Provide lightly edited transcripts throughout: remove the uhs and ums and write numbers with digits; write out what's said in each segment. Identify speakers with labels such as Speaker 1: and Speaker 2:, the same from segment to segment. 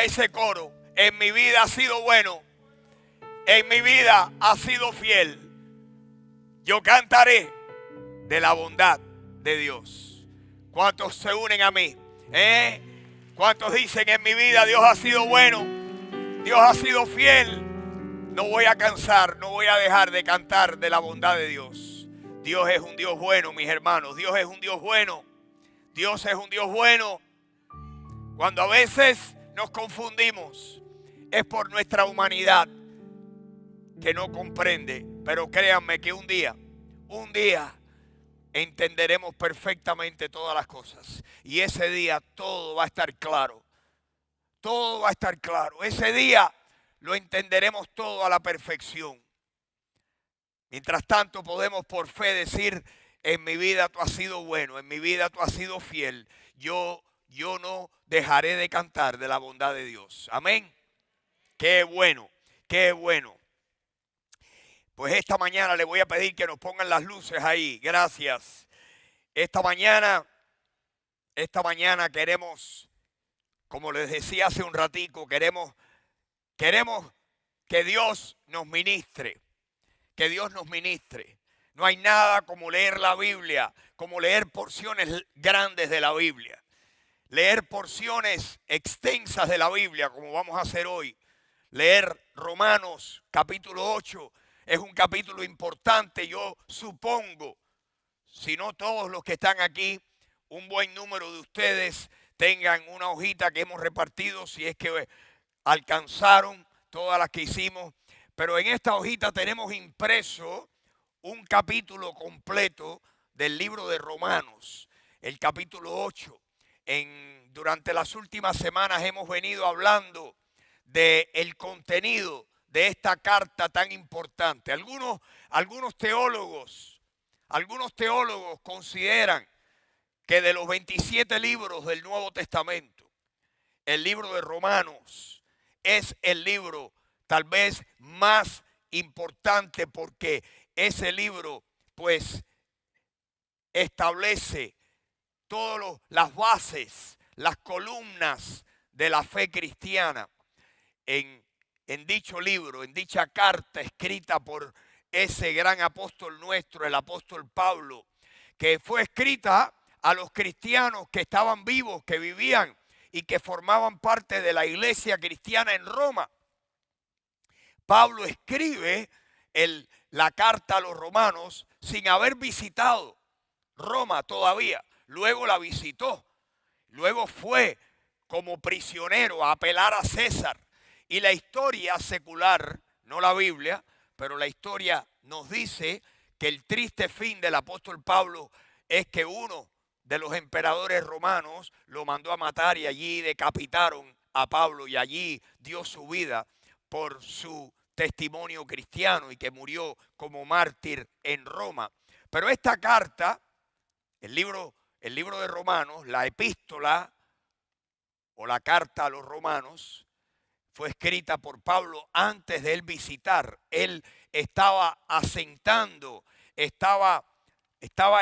Speaker 1: a ese coro: en mi vida ha sido bueno, en mi vida ha sido fiel. Yo cantaré de la bondad de Dios. ¿Cuántos se unen a mí? ¿Cuántos dicen: en mi vida Dios ha sido bueno, Dios ha sido fiel? No voy a cansar, no voy a dejar de cantar de la bondad de Dios. Dios es un Dios bueno, mis hermanos. Dios es un Dios bueno. Dios es un Dios bueno. Cuando a veces nos confundimos, es por nuestra humanidad que no comprende. Pero créanme que un día entenderemos perfectamente todas las cosas. Y ese día todo va a estar claro. Todo va a estar claro. Ese día lo entenderemos todo a la perfección. Mientras tanto podemos por fe decir: en mi vida tú has sido bueno, en mi vida tú has sido fiel. Yo no dejaré de cantar de la bondad de Dios. Amén. Qué bueno, qué bueno. Pues esta mañana le voy a pedir que nos pongan las luces ahí. Gracias. Esta mañana queremos, como les decía hace un ratico, queremos que Dios nos ministre. Que Dios nos ministre. No hay nada como leer la Biblia, como leer porciones grandes de la Biblia. Leer porciones extensas de la Biblia, como vamos a hacer hoy. Leer Romanos capítulo 8 es un capítulo importante. Yo supongo, si no todos los que están aquí, un buen número de ustedes tengan una hojita que hemos repartido, si es que alcanzaron todas las que hicimos. Pero en esta hojita tenemos impreso un capítulo completo del libro de Romanos, el capítulo 8. Durante las últimas semanas hemos venido hablando del contenido de esta carta tan importante. Algunos teólogos consideran que de los 27 libros del Nuevo Testamento, el libro de Romanos es el libro tal vez más importante, porque ese libro pues establece todas las bases, las columnas de la fe cristiana. En dicho libro, en dicha carta escrita por ese gran apóstol nuestro, el apóstol Pablo, que fue escrita a los cristianos que estaban vivos, que vivían y que formaban parte de la iglesia cristiana en Roma. Pablo escribe la carta a los romanos sin haber visitado Roma todavía. Luego la visitó. Luego fue como prisionero a apelar a César. Y la historia secular, no la Biblia, pero la historia nos dice que el triste fin del apóstol Pablo es que uno de los emperadores romanos lo mandó a matar, y allí decapitaron a Pablo, y allí dio su vida por su testimonio cristiano, y que murió como mártir en Roma. Pero esta carta, el libro de Romanos, la epístola o la carta a los romanos, fue escrita por Pablo antes de él visitar. Él estaba asentando, estaba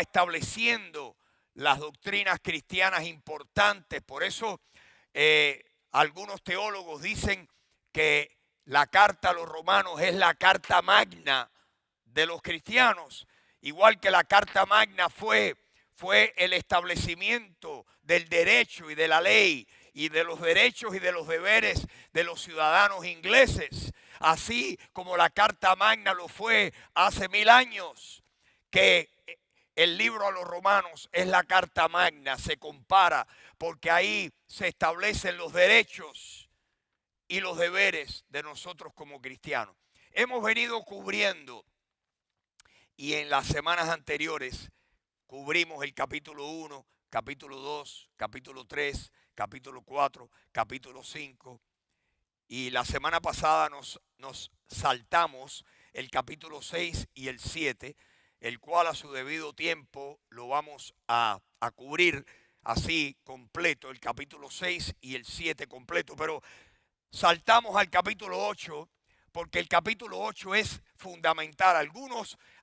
Speaker 1: estableciendo las doctrinas cristianas importantes. Por eso algunos teólogos dicen que la carta a los romanos es la carta magna de los cristianos. Igual que la carta magna fue el establecimiento del derecho y de la ley, y de los derechos y de los deberes de los ciudadanos ingleses. Así como la carta magna lo fue hace 1000 años, que el libro a los romanos es la carta magna. Se compara porque ahí se establecen los derechos y los deberes de nosotros como cristianos. Hemos venido cubriendo, y en las semanas anteriores cubrimos el capítulo 1, capítulo 2, capítulo 3, capítulo 4, capítulo 5. Y la semana pasada nos saltamos el capítulo 6 y el 7, el cual a su debido tiempo lo vamos a cubrir así completo, el capítulo 6 y el 7 completo. Pero saltamos al capítulo 8 porque el capítulo 8 es fundamental.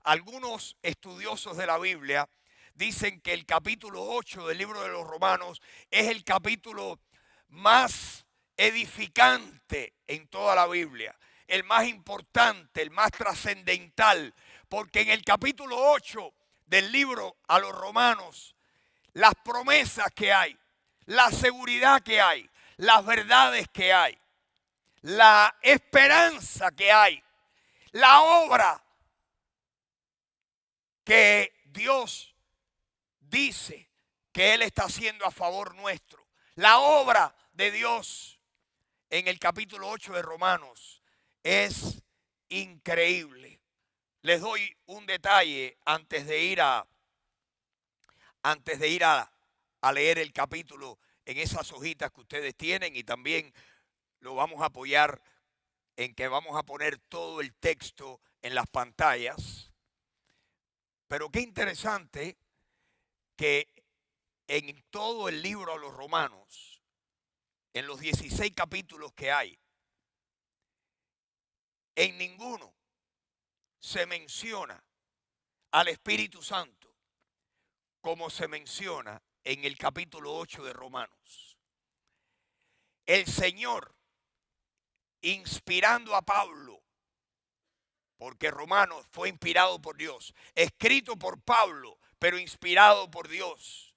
Speaker 1: Algunos estudiosos de la Biblia dicen que el capítulo 8 del libro de los Romanos es el capítulo más edificante en toda la Biblia, el más importante, el más trascendental, porque en el capítulo 8 del libro a los Romanos, las promesas que hay, la seguridad que hay, las verdades que hay, la esperanza que hay, la obra que Dios dice que Él está haciendo a favor nuestro, la obra de Dios en el capítulo 8 de Romanos es increíble. Les doy un detalle antes de ir a leer el capítulo en esas hojitas que ustedes tienen, y también lo vamos a apoyar en que vamos a poner todo el texto en las pantallas. Pero qué interesante que en todo el libro a los Romanos, en los 16 capítulos que hay, en ninguno se menciona al Espíritu Santo como se menciona en el capítulo 8 de Romanos. El Señor, inspirando a Pablo, porque Romanos fue inspirado por Dios, escrito por Pablo, pero inspirado por Dios,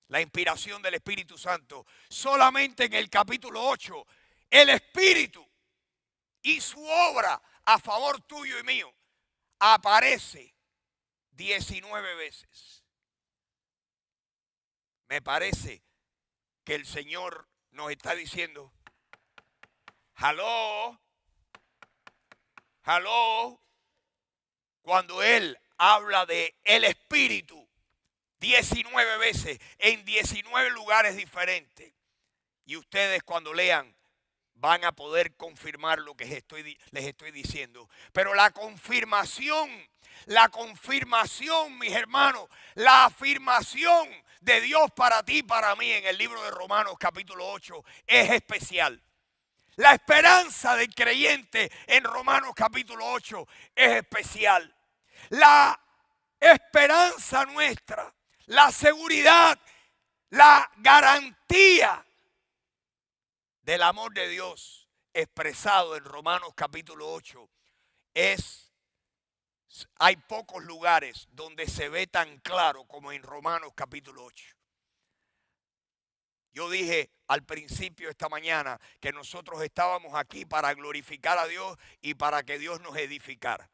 Speaker 1: la inspiración del Espíritu Santo, solamente en el capítulo 8, el Espíritu y su obra a favor tuyo y mío aparece 19 veces. Me parece que el Señor nos está diciendo, aló, cuando Él habla de el Espíritu 19 veces en 19 lugares diferentes. Y ustedes cuando lean van a poder confirmar lo que les estoy diciendo. Pero la confirmación, mis hermanos, la afirmación de Dios para ti y para mí en el libro de Romanos capítulo 8 es especial. La esperanza del creyente en Romanos capítulo 8 es especial. La esperanza nuestra, la seguridad, la garantía del amor de Dios expresado en Romanos capítulo 8 hay pocos lugares donde se ve tan claro como en Romanos capítulo 8. Yo dije al principio esta mañana que nosotros estábamos aquí para glorificar a Dios y para que Dios nos edificara.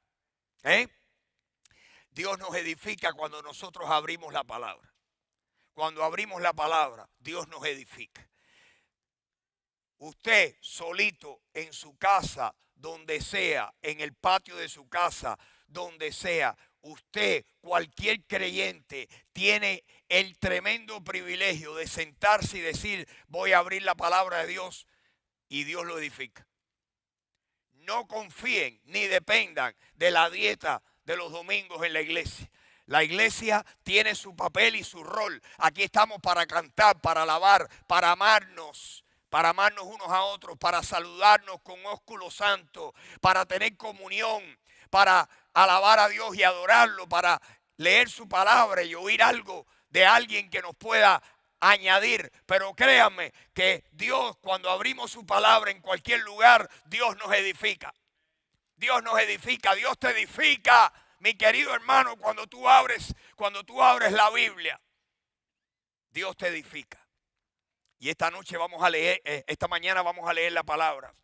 Speaker 1: Dios nos edifica cuando nosotros abrimos la palabra. Cuando abrimos la palabra, Dios nos edifica. Usted solito en su casa, donde sea, en el patio de su casa, donde sea, usted, cualquier creyente, tiene el tremendo privilegio de sentarse y decir, voy a abrir la palabra de Dios, y Dios lo edifica. No confíen ni dependan de la dieta de los domingos en la iglesia. La iglesia tiene su papel y su rol. Aquí estamos para cantar, para alabar, para amarnos unos a otros, para saludarnos con ósculo santo, para tener comunión, para alabar a Dios y adorarlo, para leer su palabra y oír algo de alguien que nos pueda añadir. Pero créanme que Dios, cuando abrimos su palabra en cualquier lugar, Dios nos edifica. Dios nos edifica, Dios te edifica, mi querido hermano, cuando tú abres la Biblia, Dios te edifica. Y esta noche vamos a leer, esta mañana vamos a leer la palabra.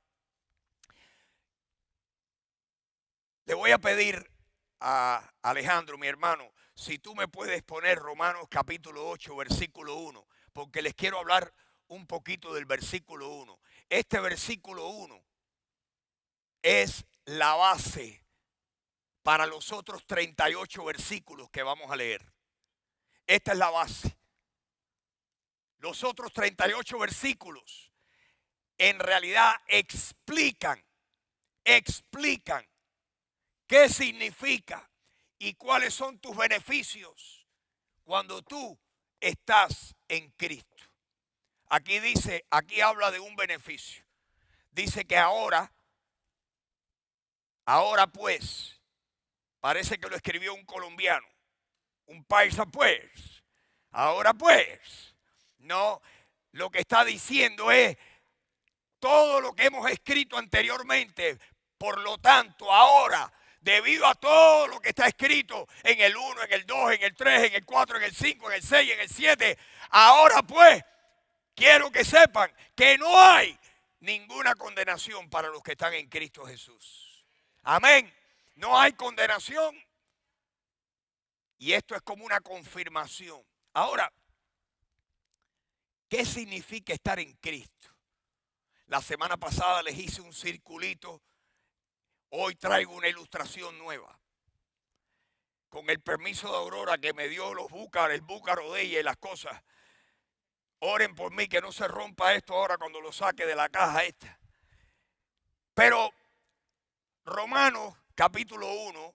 Speaker 1: Le voy a pedir a Alejandro, mi hermano, si tú me puedes poner Romanos capítulo 8, versículo 1, porque les quiero hablar un poquito del versículo 1. Este versículo 1 es la base para los otros 38 versículos que vamos a leer. Esta es la base. Los otros 38 versículos en realidad explican qué significa y cuáles son tus beneficios cuando tú estás en Cristo. Aquí habla de un beneficio. Dice que ahora pues, parece que lo escribió un colombiano, un paisa pues, ahora pues. No, lo que está diciendo es, todo lo que hemos escrito anteriormente. Por lo tanto, ahora, debido a todo lo que está escrito en el 1, en el 2, en el 3, en el 4, en el 5, en el 6, en el 7, ahora pues quiero que sepan que no hay ninguna condenación para los que están en Cristo Jesús. Amén. No hay condenación. Y esto es como una confirmación. Ahora, ¿qué significa estar en Cristo? La semana pasada les hice un circulito. Hoy traigo una ilustración nueva. Con el permiso de Aurora que me dio los búcaros, el búcaro de ella y las cosas. Oren por mí que no se rompa esto ahora cuando lo saque de la caja esta. Pero Romanos capítulo 1,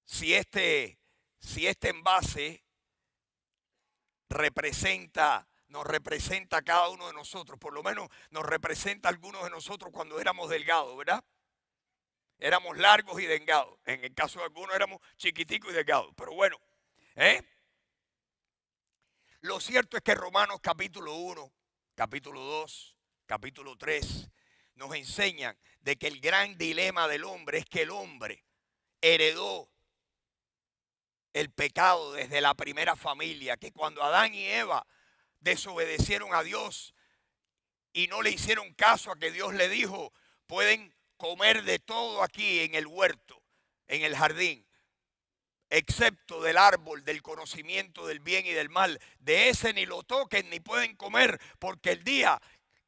Speaker 1: si este envase nos representa a cada uno de nosotros, por lo menos nos representa a algunos de nosotros cuando éramos delgados, ¿verdad? Éramos largos y delgados. En el caso de algunos éramos chiquiticos y delgados. Pero bueno, lo cierto es que Romanos capítulo 1, capítulo 2, capítulo 3 nos enseñan de que el gran dilema del hombre es que el hombre heredó el pecado desde la primera familia, que cuando Adán y Eva desobedecieron a Dios y no le hicieron caso a que Dios le dijo, pueden comer de todo aquí en el huerto, en el jardín, excepto del árbol del conocimiento del bien y del mal. De ese ni lo toquen ni pueden comer, porque el día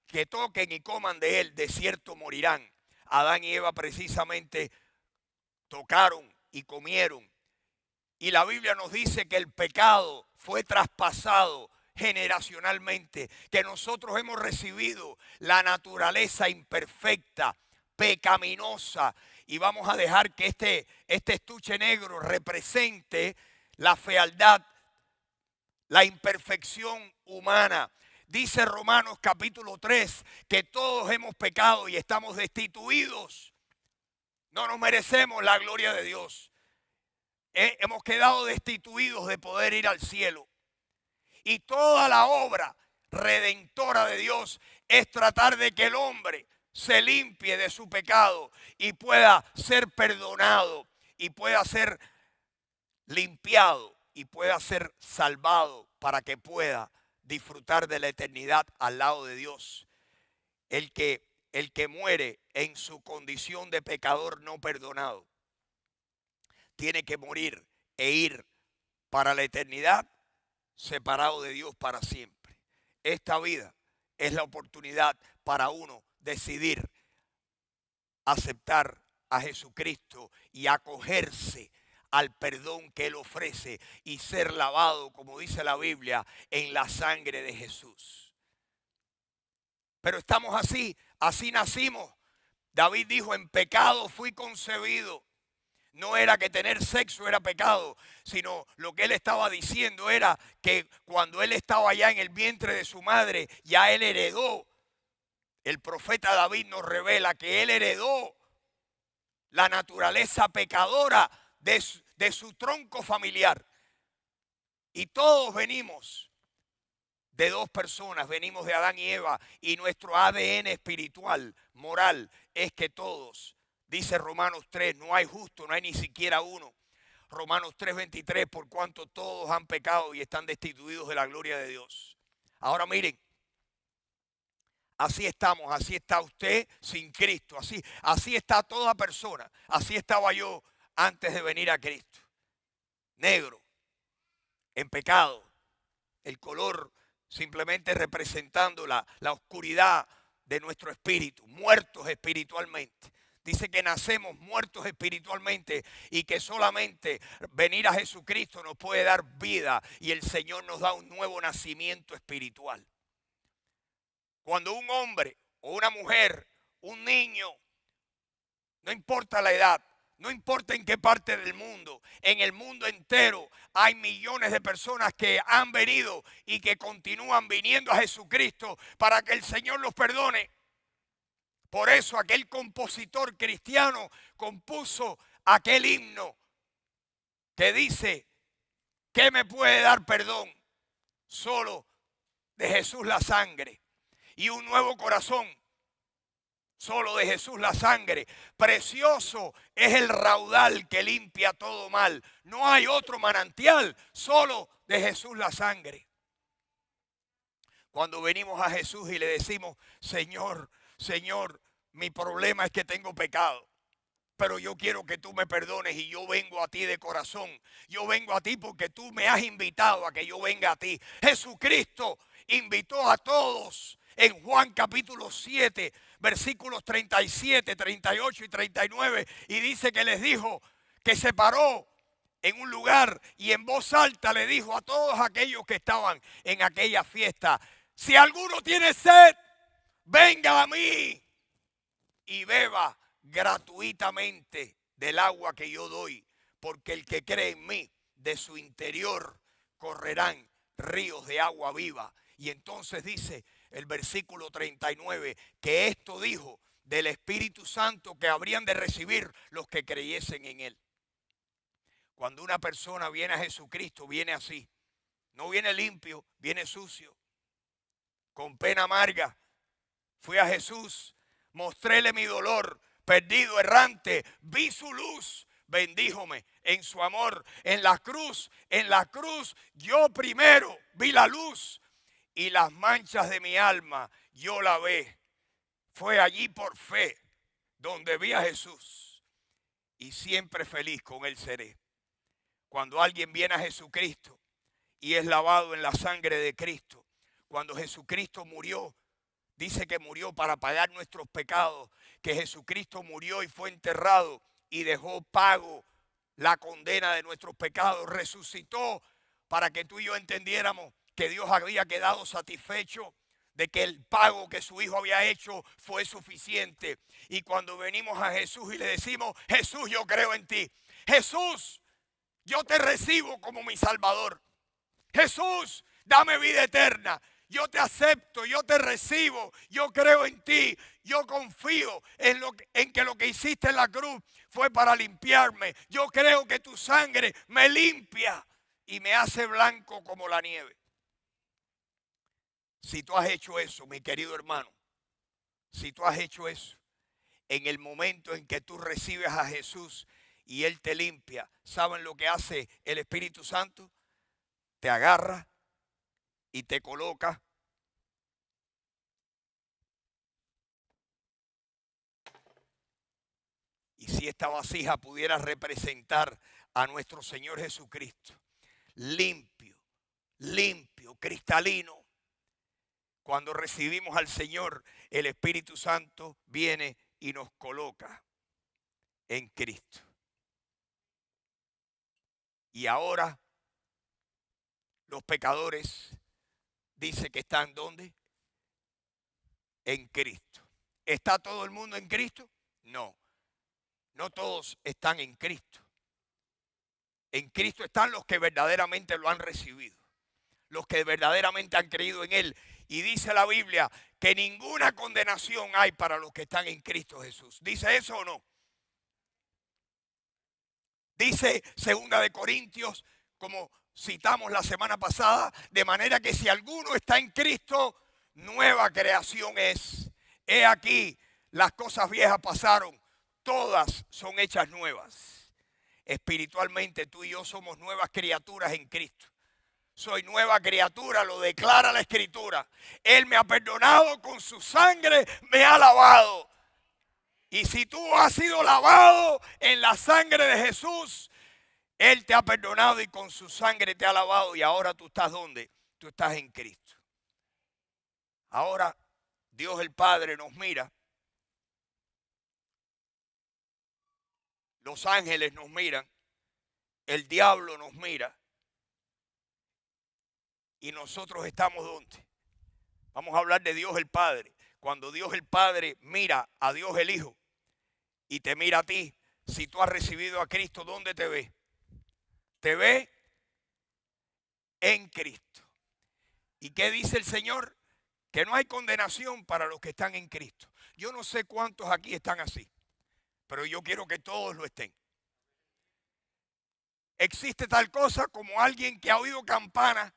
Speaker 1: que toquen y coman de él, de cierto morirán. Adán y Eva precisamente tocaron y comieron. Y la Biblia nos dice que el pecado fue traspasado generacionalmente, que nosotros hemos recibido la naturaleza imperfecta, pecaminosa, y vamos a dejar que este estuche negro represente la fealdad, la imperfección humana. Dice Romanos capítulo 3 que todos hemos pecado y estamos destituidos. No nos merecemos la gloria de Dios. Hemos quedado destituidos de poder ir al cielo. Y toda la obra redentora de Dios es tratar de que el hombre se limpie de su pecado y pueda ser perdonado y pueda ser limpiado y pueda ser salvado para que pueda disfrutar de la eternidad al lado de Dios. El que muere en su condición de pecador no perdonado tiene que morir e ir para la eternidad separado de Dios para siempre. Esta vida es la oportunidad para uno decidir aceptar a Jesucristo y acogerse al perdón que Él ofrece y ser lavado, como dice la Biblia, en la sangre de Jesús. Pero estamos así nacimos. David dijo, en pecado fui concebido. No era que tener sexo era pecado, sino lo que él estaba diciendo era que cuando él estaba allá en el vientre de su madre, ya él heredó. El profeta David nos revela que él heredó la naturaleza pecadora de su tronco familiar. Y todos venimos de dos personas, venimos de Adán y Eva, y nuestro ADN espiritual, moral, es que todos, dice Romanos 3, no hay justo, no hay ni siquiera uno. Romanos 3:23, por cuanto todos han pecado y están destituidos de la gloria de Dios. Ahora miren, así estamos, así está usted sin Cristo, así está toda persona, así estaba yo antes de venir a Cristo. Negro, en pecado, el color simplemente representando la oscuridad de nuestro espíritu, muertos espiritualmente. Dice que nacemos muertos espiritualmente y que solamente venir a Jesucristo nos puede dar vida y el Señor nos da un nuevo nacimiento espiritual. Cuando un hombre o una mujer, un niño, no importa la edad, no importa en qué parte del mundo, en el mundo entero hay millones de personas que han venido y que continúan viniendo a Jesucristo para que el Señor los perdone. Por eso aquel compositor cristiano compuso aquel himno que dice, ¿qué me puede dar perdón? Solo de Jesús la sangre y un nuevo corazón. Solo de Jesús la sangre. Precioso es el raudal que limpia todo mal. No hay otro manantial, solo de Jesús la sangre. Cuando venimos a Jesús y le decimos, Señor, Señor, mi problema es que tengo pecado, pero yo quiero que tú me perdones y yo vengo a ti de corazón. Yo vengo a ti porque tú me has invitado a que yo venga a ti. Jesucristo invitó a todos en Juan capítulo 7, versículos 37, 38 y 39, y dice que les dijo que se paró en un lugar y en voz alta le dijo a todos aquellos que estaban en aquella fiesta, si alguno tiene sed, venga a mí y beba gratuitamente del agua que yo doy, porque el que cree en mí, de su interior correrán ríos de agua viva. Y entonces dice el versículo 39 que esto dijo del Espíritu Santo que habrían de recibir los que creyesen en él. Cuando una persona viene a Jesucristo, viene así. No viene limpio, viene sucio, con pena amarga. Fui a Jesús, mostréle mi dolor, perdido, errante, vi su luz, bendíjome en su amor. En la cruz, yo primero vi la luz y las manchas de mi alma yo lavé. Fue allí por fe donde vi a Jesús y siempre feliz con él seré. Cuando alguien viene a Jesucristo y es lavado en la sangre de Cristo, cuando Jesucristo murió, dice que murió para pagar nuestros pecados, que Jesucristo murió y fue enterrado y dejó pago la condena de nuestros pecados, resucitó para que tú y yo entendiéramos que Dios había quedado satisfecho de que el pago que su Hijo había hecho fue suficiente. Y cuando venimos a Jesús y le decimos, Jesús, yo creo en ti. Jesús, yo te recibo como mi Salvador. Jesús, dame vida eterna. Yo te acepto, yo te recibo, yo creo en ti, yo confío en que lo que hiciste en la cruz fue para limpiarme. Yo creo que tu sangre me limpia y me hace blanco como la nieve. Si tú has hecho eso, mi querido hermano, si tú has hecho eso, en el momento en que tú recibes a Jesús y Él te limpia, ¿saben lo que hace el Espíritu Santo? Te agarra y te coloca y si esta vasija pudiera representar a nuestro Señor Jesucristo, limpio, limpio, cristalino, cuando recibimos al Señor, el Espíritu Santo viene y nos coloca en Cristo. Y ahora los pecadores dice que están ¿dónde? En Cristo. ¿Está todo el mundo en Cristo? No. No todos están en Cristo. En Cristo están los que verdaderamente lo han recibido, los que verdaderamente han creído en Él. Y dice la Biblia que ninguna condenación hay para los que están en Cristo Jesús. ¿Dice eso o no? Dice 2 Corintios, como citamos la semana pasada, de manera que si alguno está en Cristo, nueva creación es. He aquí, las cosas viejas pasaron, todas son hechas nuevas. Espiritualmente tú y yo somos nuevas criaturas en Cristo. Soy nueva criatura, lo declara la Escritura. Él me ha perdonado, con su sangre me ha lavado. Y si tú has sido lavado en la sangre de Jesús, Él te ha perdonado y con su sangre te ha lavado. Y ahora tú estás ¿dónde? Tú estás en Cristo. Ahora Dios el Padre nos mira. Los ángeles nos miran. El diablo nos mira. Y nosotros estamos ¿dónde? Vamos a hablar de Dios el Padre. Cuando Dios el Padre mira a Dios el Hijo y te mira a ti, si tú has recibido a Cristo, ¿dónde te ve? Te ve en Cristo. ¿Y qué dice el Señor? Que no hay condenación para los que están en Cristo. Yo no sé cuántos aquí están así, pero yo quiero que todos lo estén. Existe tal cosa como alguien que ha oído campana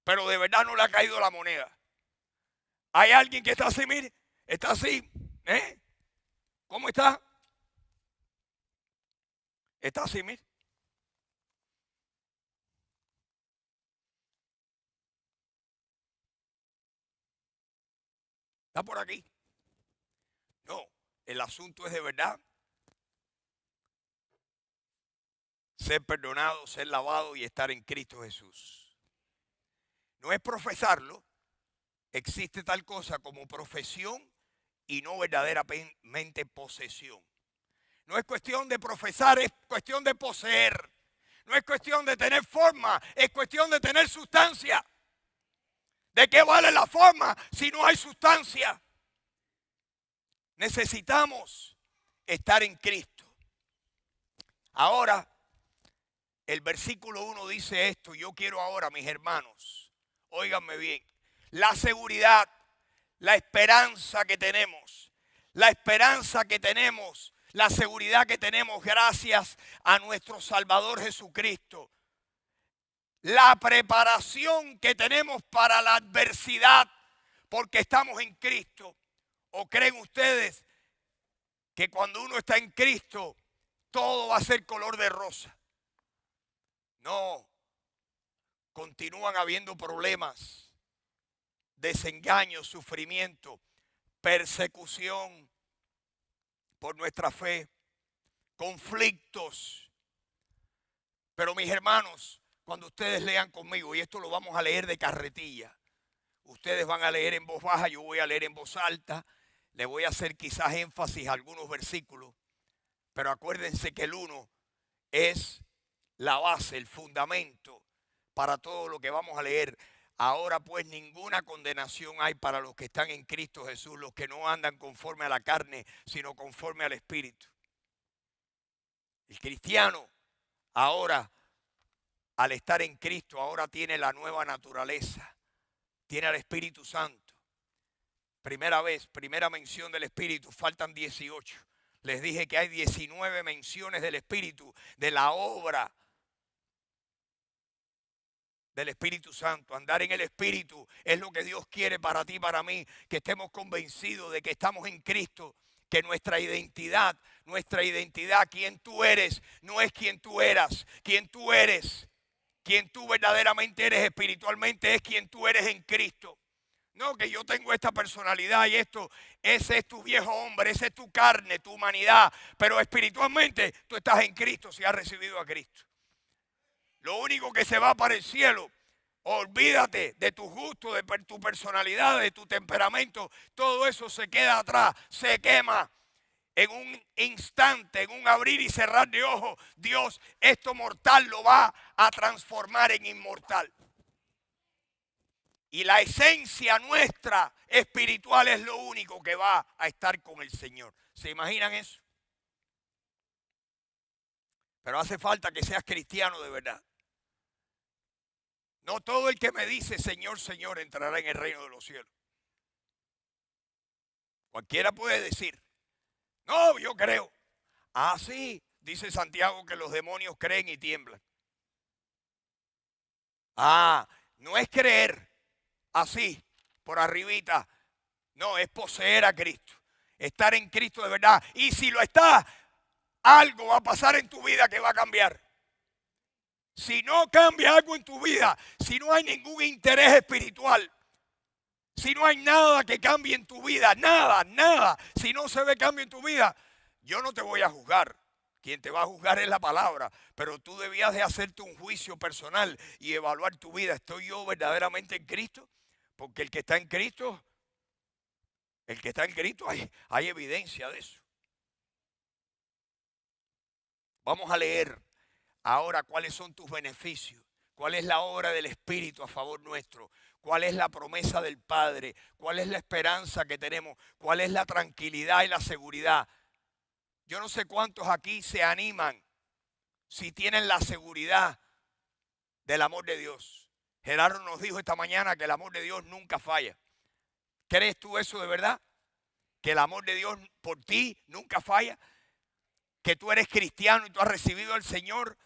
Speaker 1: pero de verdad no le ha caído la moneda. Hay alguien que está así, mire, está así, ¿eh? ¿Cómo está? Está así, mire. Está por aquí. No, el asunto es de verdad ser perdonado, ser lavado y estar en Cristo Jesús. No es profesarlo, existe tal cosa como profesión y no verdaderamente posesión. No es cuestión de profesar, es cuestión de poseer. No es cuestión de tener forma, es cuestión de tener sustancia. ¿De qué vale la forma si no hay sustancia? Necesitamos estar en Cristo. Ahora, el versículo 1 dice esto. Yo quiero ahora, mis hermanos, óiganme bien, la seguridad, la esperanza que tenemos, la esperanza que tenemos, la seguridad que tenemos gracias a nuestro Salvador Jesucristo, la preparación que tenemos para la adversidad porque estamos en Cristo. ¿O creen ustedes que cuando uno está en Cristo todo va a ser color de rosa? No, continúan habiendo problemas, desengaños, sufrimiento, persecución por nuestra fe, conflictos. Pero mis hermanos, cuando ustedes lean conmigo, y esto lo vamos a leer de carretilla, ustedes van a leer en voz baja, yo voy a leer en voz alta, le voy a hacer quizás énfasis a algunos versículos, pero acuérdense que el 1 es la base, el fundamento para todo lo que vamos a leer. Ahora pues ninguna condenación hay para los que están en Cristo Jesús, los que no andan conforme a la carne, sino conforme al Espíritu. El cristiano ahora, al estar en Cristo, ahora tiene la nueva naturaleza, tiene al Espíritu Santo. Primera mención del Espíritu, faltan 18. Les dije que hay 19 menciones del Espíritu, de la obra del Espíritu Santo. Andar en el Espíritu es lo que Dios quiere para ti y para mí, que estemos convencidos de que estamos en Cristo, que nuestra identidad, quien tú eres, no es quien tú eras, quien tú eres, quien tú verdaderamente eres espiritualmente es quien tú eres en Cristo. No, que yo tengo esta personalidad y esto, ese es tu viejo hombre, esa es tu carne, tu humanidad, pero espiritualmente tú estás en Cristo si has recibido a Cristo. Lo único que se va para el cielo, olvídate de tus gustos, de tu personalidad, de tu temperamento, todo eso se queda atrás, se quema. En un instante, en un abrir y cerrar de ojos, Dios esto mortal lo va a transformar en inmortal. Y la esencia nuestra espiritual es lo único que va a estar con el Señor. ¿Se imaginan eso? Pero hace falta que seas cristiano de verdad. No todo el que me dice Señor, Señor entrará en el reino de los cielos. Cualquiera puede decir, no, yo creo. Ah, sí, dice Santiago que los demonios creen y tiemblan. Ah, no es creer así, por arribita. No, es poseer a Cristo. Estar en Cristo de verdad. Y si lo estás, algo va a pasar en tu vida que va a cambiar. Si no cambia algo en tu vida, si no hay ningún interés espiritual, si no hay nada que cambie en tu vida, nada, si no se ve cambio en tu vida, yo no te voy a juzgar. Quien te va a juzgar es la palabra, pero tú debías de hacerte un juicio personal y evaluar tu vida. ¿Estoy yo verdaderamente en Cristo? Porque el que está en Cristo, hay evidencia de eso. Vamos a leer ahora cuáles son tus beneficios, cuál es la obra del Espíritu a favor nuestro, cuál es la promesa del Padre, cuál es la esperanza que tenemos, cuál es la tranquilidad y la seguridad. Yo no sé cuántos aquí se animan si tienen la seguridad del amor de Dios. Gerardo nos dijo esta mañana que el amor de Dios nunca falla. ¿Crees tú eso de verdad? Que el amor de Dios por ti nunca falla. Que tú eres cristiano y tú has recibido al Señor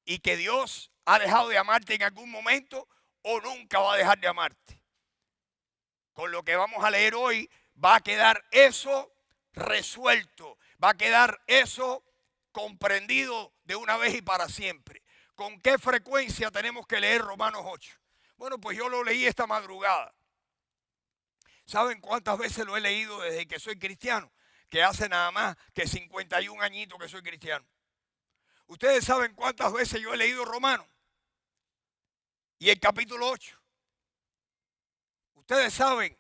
Speaker 1: y que Dios ha dejado de amarte en algún momento, o nunca va a dejar de amarte. Con lo que vamos a leer hoy va a quedar eso resuelto, va a quedar eso comprendido de una vez y para siempre. ¿Con qué frecuencia tenemos que leer Romanos 8? Bueno, pues yo lo leí esta madrugada. ¿Saben cuántas veces lo he leído desde que soy cristiano? Que hace nada más que 51 añitos que soy cristiano. ¿Ustedes saben cuántas veces yo he leído Romanos? Y el capítulo 8. Ustedes saben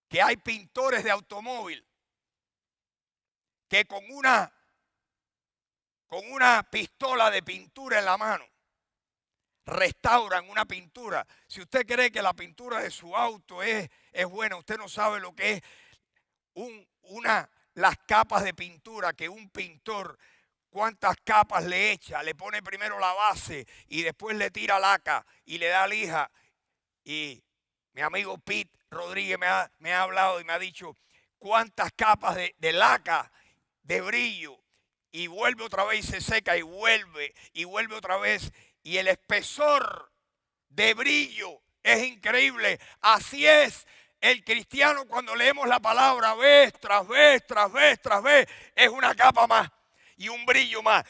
Speaker 1: que hay pintores de automóvil que con una pistola de pintura en la mano restauran una pintura. Si usted cree que la pintura de su auto es buena, usted no sabe lo que es las capas de pintura que un pintor, cuántas capas le echa. Le pone primero la base y después le tira laca y le da lija. Y mi amigo Pete Rodríguez me ha hablado y me ha dicho cuántas capas de laca, de brillo, y vuelve otra vez y se seca y vuelve otra vez. Y el espesor de brillo es increíble. Así es el cristiano cuando leemos la palabra vez tras vez, tras vez, tras vez. Es una capa más y un brillo más.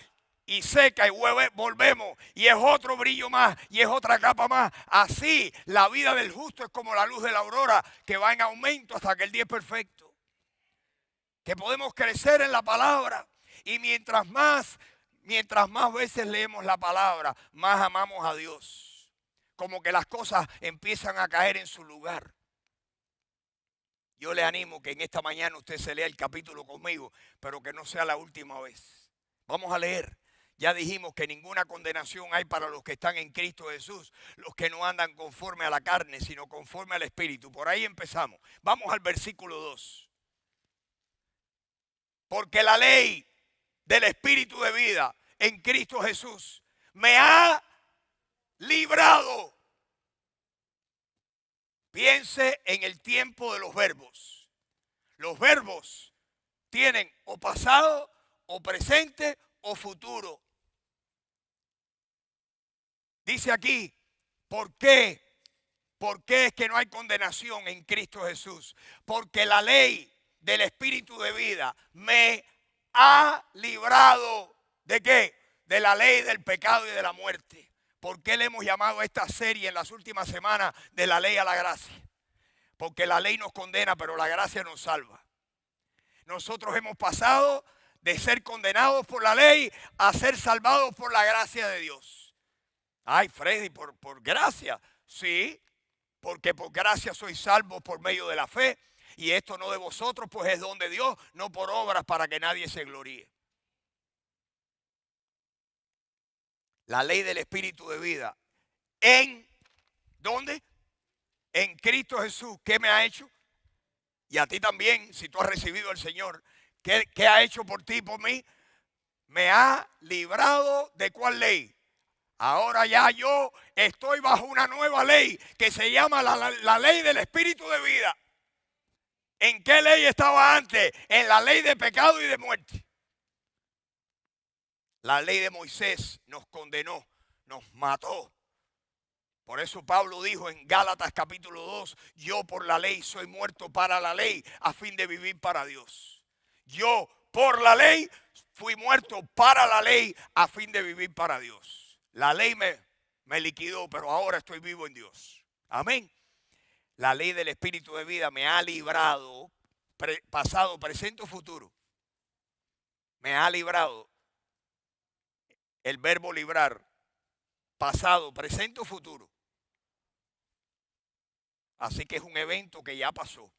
Speaker 1: Y seca y volvemos y es otro brillo más y es otra capa más. Así la vida del justo es como la luz de la aurora que va en aumento hasta que el día es perfecto. Que podemos crecer en la palabra y mientras más veces leemos la palabra, más amamos a Dios. Como que las cosas empiezan a caer en su lugar. Yo le animo que en esta mañana usted se lea el capítulo conmigo, pero que no sea la última vez. Vamos a leer. Ya dijimos que ninguna condenación hay para los que están en Cristo Jesús, los que no andan conforme a la carne, sino conforme al Espíritu. Por ahí empezamos. Vamos al versículo 2. Porque la ley del Espíritu de vida en Cristo Jesús me ha librado. Piense en el tiempo de los verbos. Los verbos tienen o pasado, o presente, o futuro. Dice aquí, ¿por qué? ¿Por qué es que no hay condenación en Cristo Jesús? Porque la ley del Espíritu de vida me ha librado. ¿De qué? De la ley del pecado y de la muerte. ¿Por qué le hemos llamado a esta serie en las últimas semanas de la ley a la gracia? Porque la ley nos condena, pero la gracia nos salva. Nosotros hemos pasado de ser condenados por la ley a ser salvados por la gracia de Dios. Ay, Freddy, por gracia. Sí, porque por gracia sois salvos por medio de la fe. Y esto no de vosotros, pues es don de Dios, no por obras para que nadie se gloríe. La ley del Espíritu de vida. ¿En dónde? En Cristo Jesús. ¿Qué me ha hecho? Y a ti también, si tú has recibido al Señor. ¿Qué ha hecho por ti y por mí? Me ha librado ¿de cuál ley? Ahora ya yo estoy bajo una nueva ley que se llama la ley del Espíritu de vida. ¿En qué ley estaba antes? En la ley de pecado y de muerte. La ley de Moisés nos condenó, nos mató. Por eso Pablo dijo en Gálatas capítulo 2, yo por la ley soy muerto para la ley a fin de vivir para Dios. Yo por la ley fui muerto para la ley a fin de vivir para Dios. La ley me liquidó, pero ahora estoy vivo en Dios. Amén. La ley del Espíritu de vida me ha librado, pasado, presente o futuro. Me ha librado. El verbo librar, pasado, presente o futuro. Así que es un evento que ya pasó.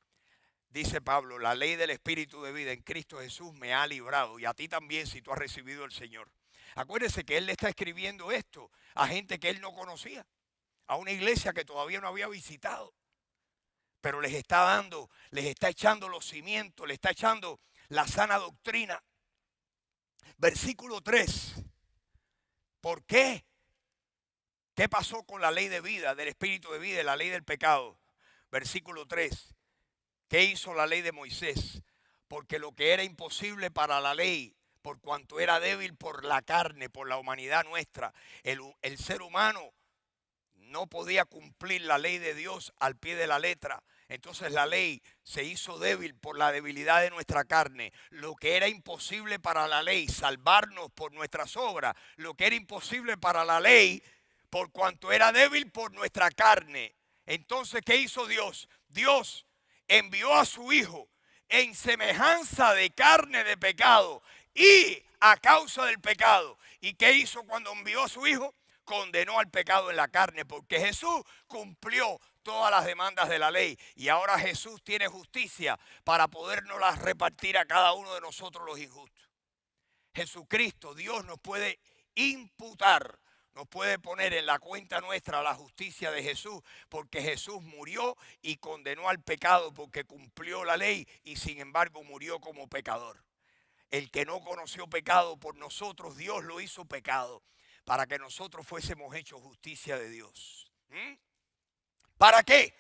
Speaker 1: Dice Pablo, la ley del Espíritu de vida en Cristo Jesús me ha librado. Y a ti también si tú has recibido al Señor. Acuérdese que él le está escribiendo esto a gente que él no conocía. A una iglesia que todavía no había visitado. Pero les está dando, les está echando los cimientos, les está echando la sana doctrina. Versículo 3. ¿Por qué? ¿Qué pasó con la ley de vida, del Espíritu de vida y la ley del pecado? Versículo 3. ¿Qué hizo la ley de Moisés? Porque lo que era imposible para la ley, por cuanto era débil por la carne, por la humanidad nuestra, el ser humano no podía cumplir la ley de Dios al pie de la letra. Entonces la ley se hizo débil por la debilidad de nuestra carne. Lo que era imposible para la ley, salvarnos por nuestras obras, lo que era imposible para la ley, por cuanto era débil por nuestra carne. Entonces, ¿qué hizo Dios? Dios envió a su Hijo en semejanza de carne de pecado y a causa del pecado. ¿Y qué hizo cuando envió a su Hijo? Condenó al pecado en la carne, porque Jesús cumplió todas las demandas de la ley y ahora Jesús tiene justicia para podernoslas repartir a cada uno de nosotros los injustos. Jesucristo, Dios nos puede imputar, nos puede poner en la cuenta nuestra la justicia de Jesús, porque Jesús murió y condenó al pecado porque cumplió la ley y sin embargo murió como pecador. El que no conoció pecado por nosotros, Dios lo hizo pecado para que nosotros fuésemos hechos justicia de Dios. ¿Para qué?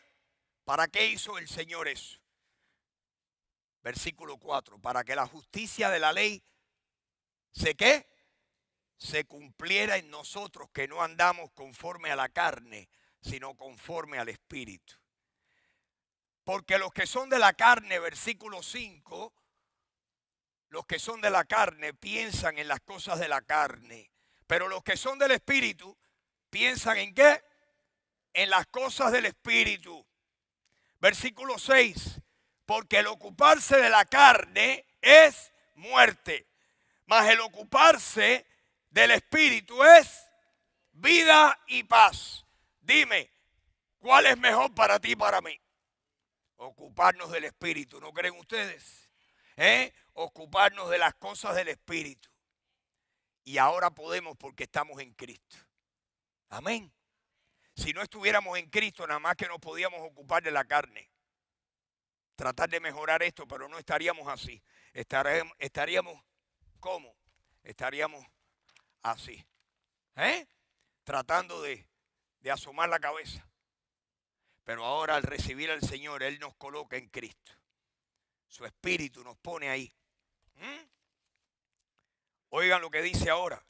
Speaker 1: ¿Para qué hizo el Señor eso? Versículo 4, para que la justicia de la ley se cumpliera en nosotros, que no andamos conforme a la carne, sino conforme al Espíritu. Porque los que son de la carne, versículo 5, los que son de la carne piensan en las cosas de la carne, pero los que son del Espíritu piensan ¿en qué? En las cosas del Espíritu. Versículo 6, porque el ocuparse de la carne es muerte, mas el ocuparse del Espíritu es vida y paz. Dime, ¿cuál es mejor para ti y para mí? Ocuparnos del Espíritu, ¿no creen ustedes? Ocuparnos de las cosas del Espíritu. Y ahora podemos porque estamos en Cristo. Amén. Si no estuviéramos en Cristo, nada más que nos podíamos ocupar de la carne. Tratar de mejorar esto, pero no estaríamos así. Estaríamos ¿cómo? Estaríamos así. Tratando de asomar la cabeza. Pero ahora al recibir al Señor, Él nos coloca en Cristo. Su Espíritu nos pone ahí. Oigan lo que dice ahora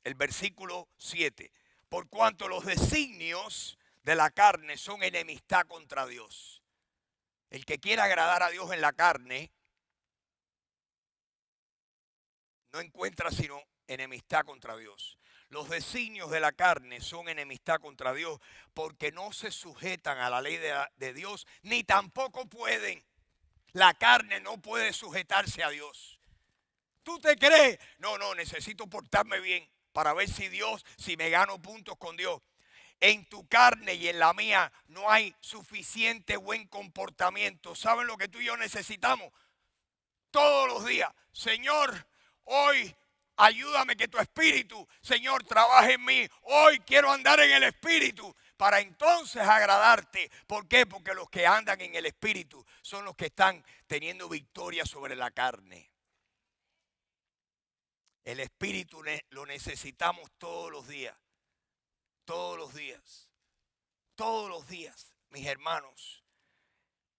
Speaker 1: el versículo 7. Por cuanto los designios de la carne son enemistad contra Dios. El que quiera agradar a Dios en la carne no encuentra sino enemistad contra Dios. Los designios de la carne son enemistad contra Dios porque no se sujetan a la ley de Dios, ni tampoco pueden. La carne no puede sujetarse a Dios. ¿Tú te crees? No, necesito portarme bien para ver si me gano puntos con Dios. En tu carne y en la mía no hay suficiente buen comportamiento. ¿Saben lo que tú y yo necesitamos? Todos los días. Señor, hoy ayúdame que tu Espíritu, Señor, trabaje en mí. Hoy quiero andar en el Espíritu para entonces agradarte. ¿Por qué? Porque los que andan en el Espíritu son los que están teniendo victoria sobre la carne. El Espíritu lo necesitamos todos los días. Todos los días. Todos los días, mis hermanos.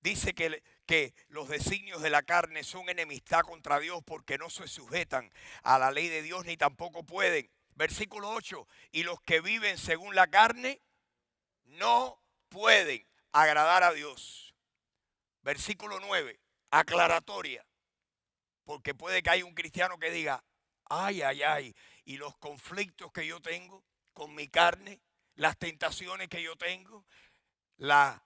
Speaker 1: Dice que los designios de la carne son enemistad contra Dios porque no se sujetan a la ley de Dios ni tampoco pueden. Versículo 8. Y los que viven según la carne no pueden agradar a Dios. Versículo 9. Aclaratoria. Porque puede que haya un cristiano que diga, ay, y los conflictos que yo tengo con mi carne, las tentaciones que yo tengo, las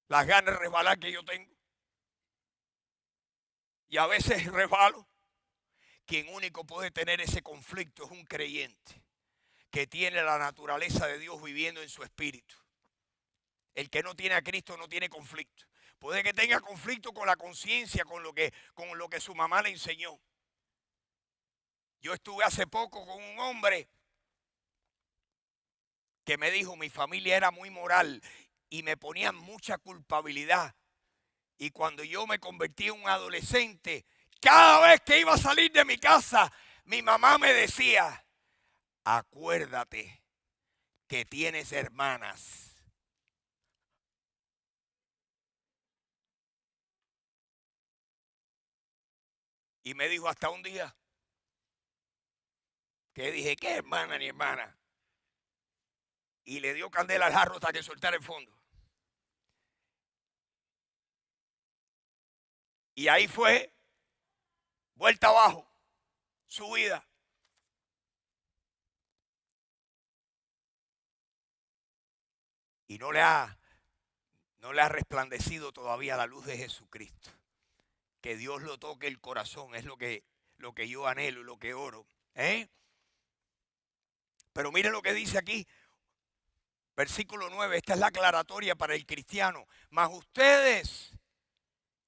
Speaker 1: ganas de resbalar que yo tengo. Y a veces resbalo. Quien único puede tener ese conflicto es un creyente que tiene la naturaleza de Dios viviendo en su espíritu. El que no tiene a Cristo no tiene conflicto. Puede que tenga conflicto con la conciencia, con lo que su mamá le enseñó. Yo estuve hace poco con un hombre que me dijo, mi familia era muy moral y me ponían mucha culpabilidad. Y cuando yo me convertí en un adolescente, cada vez que iba a salir de mi casa, mi mamá me decía, acuérdate que tienes hermanas. Y me dijo hasta un día que dije, ¿qué hermana ni hermana? y le dio candela al jarro hasta que soltara el fondo. Y ahí fue, vuelta abajo, su vida. Y no le ha resplandecido todavía la luz de Jesucristo. Que Dios lo toque el corazón, es lo que yo anhelo y lo que oro. Pero miren lo que dice aquí, versículo 9, esta es la aclaratoria para el cristiano. Mas ustedes,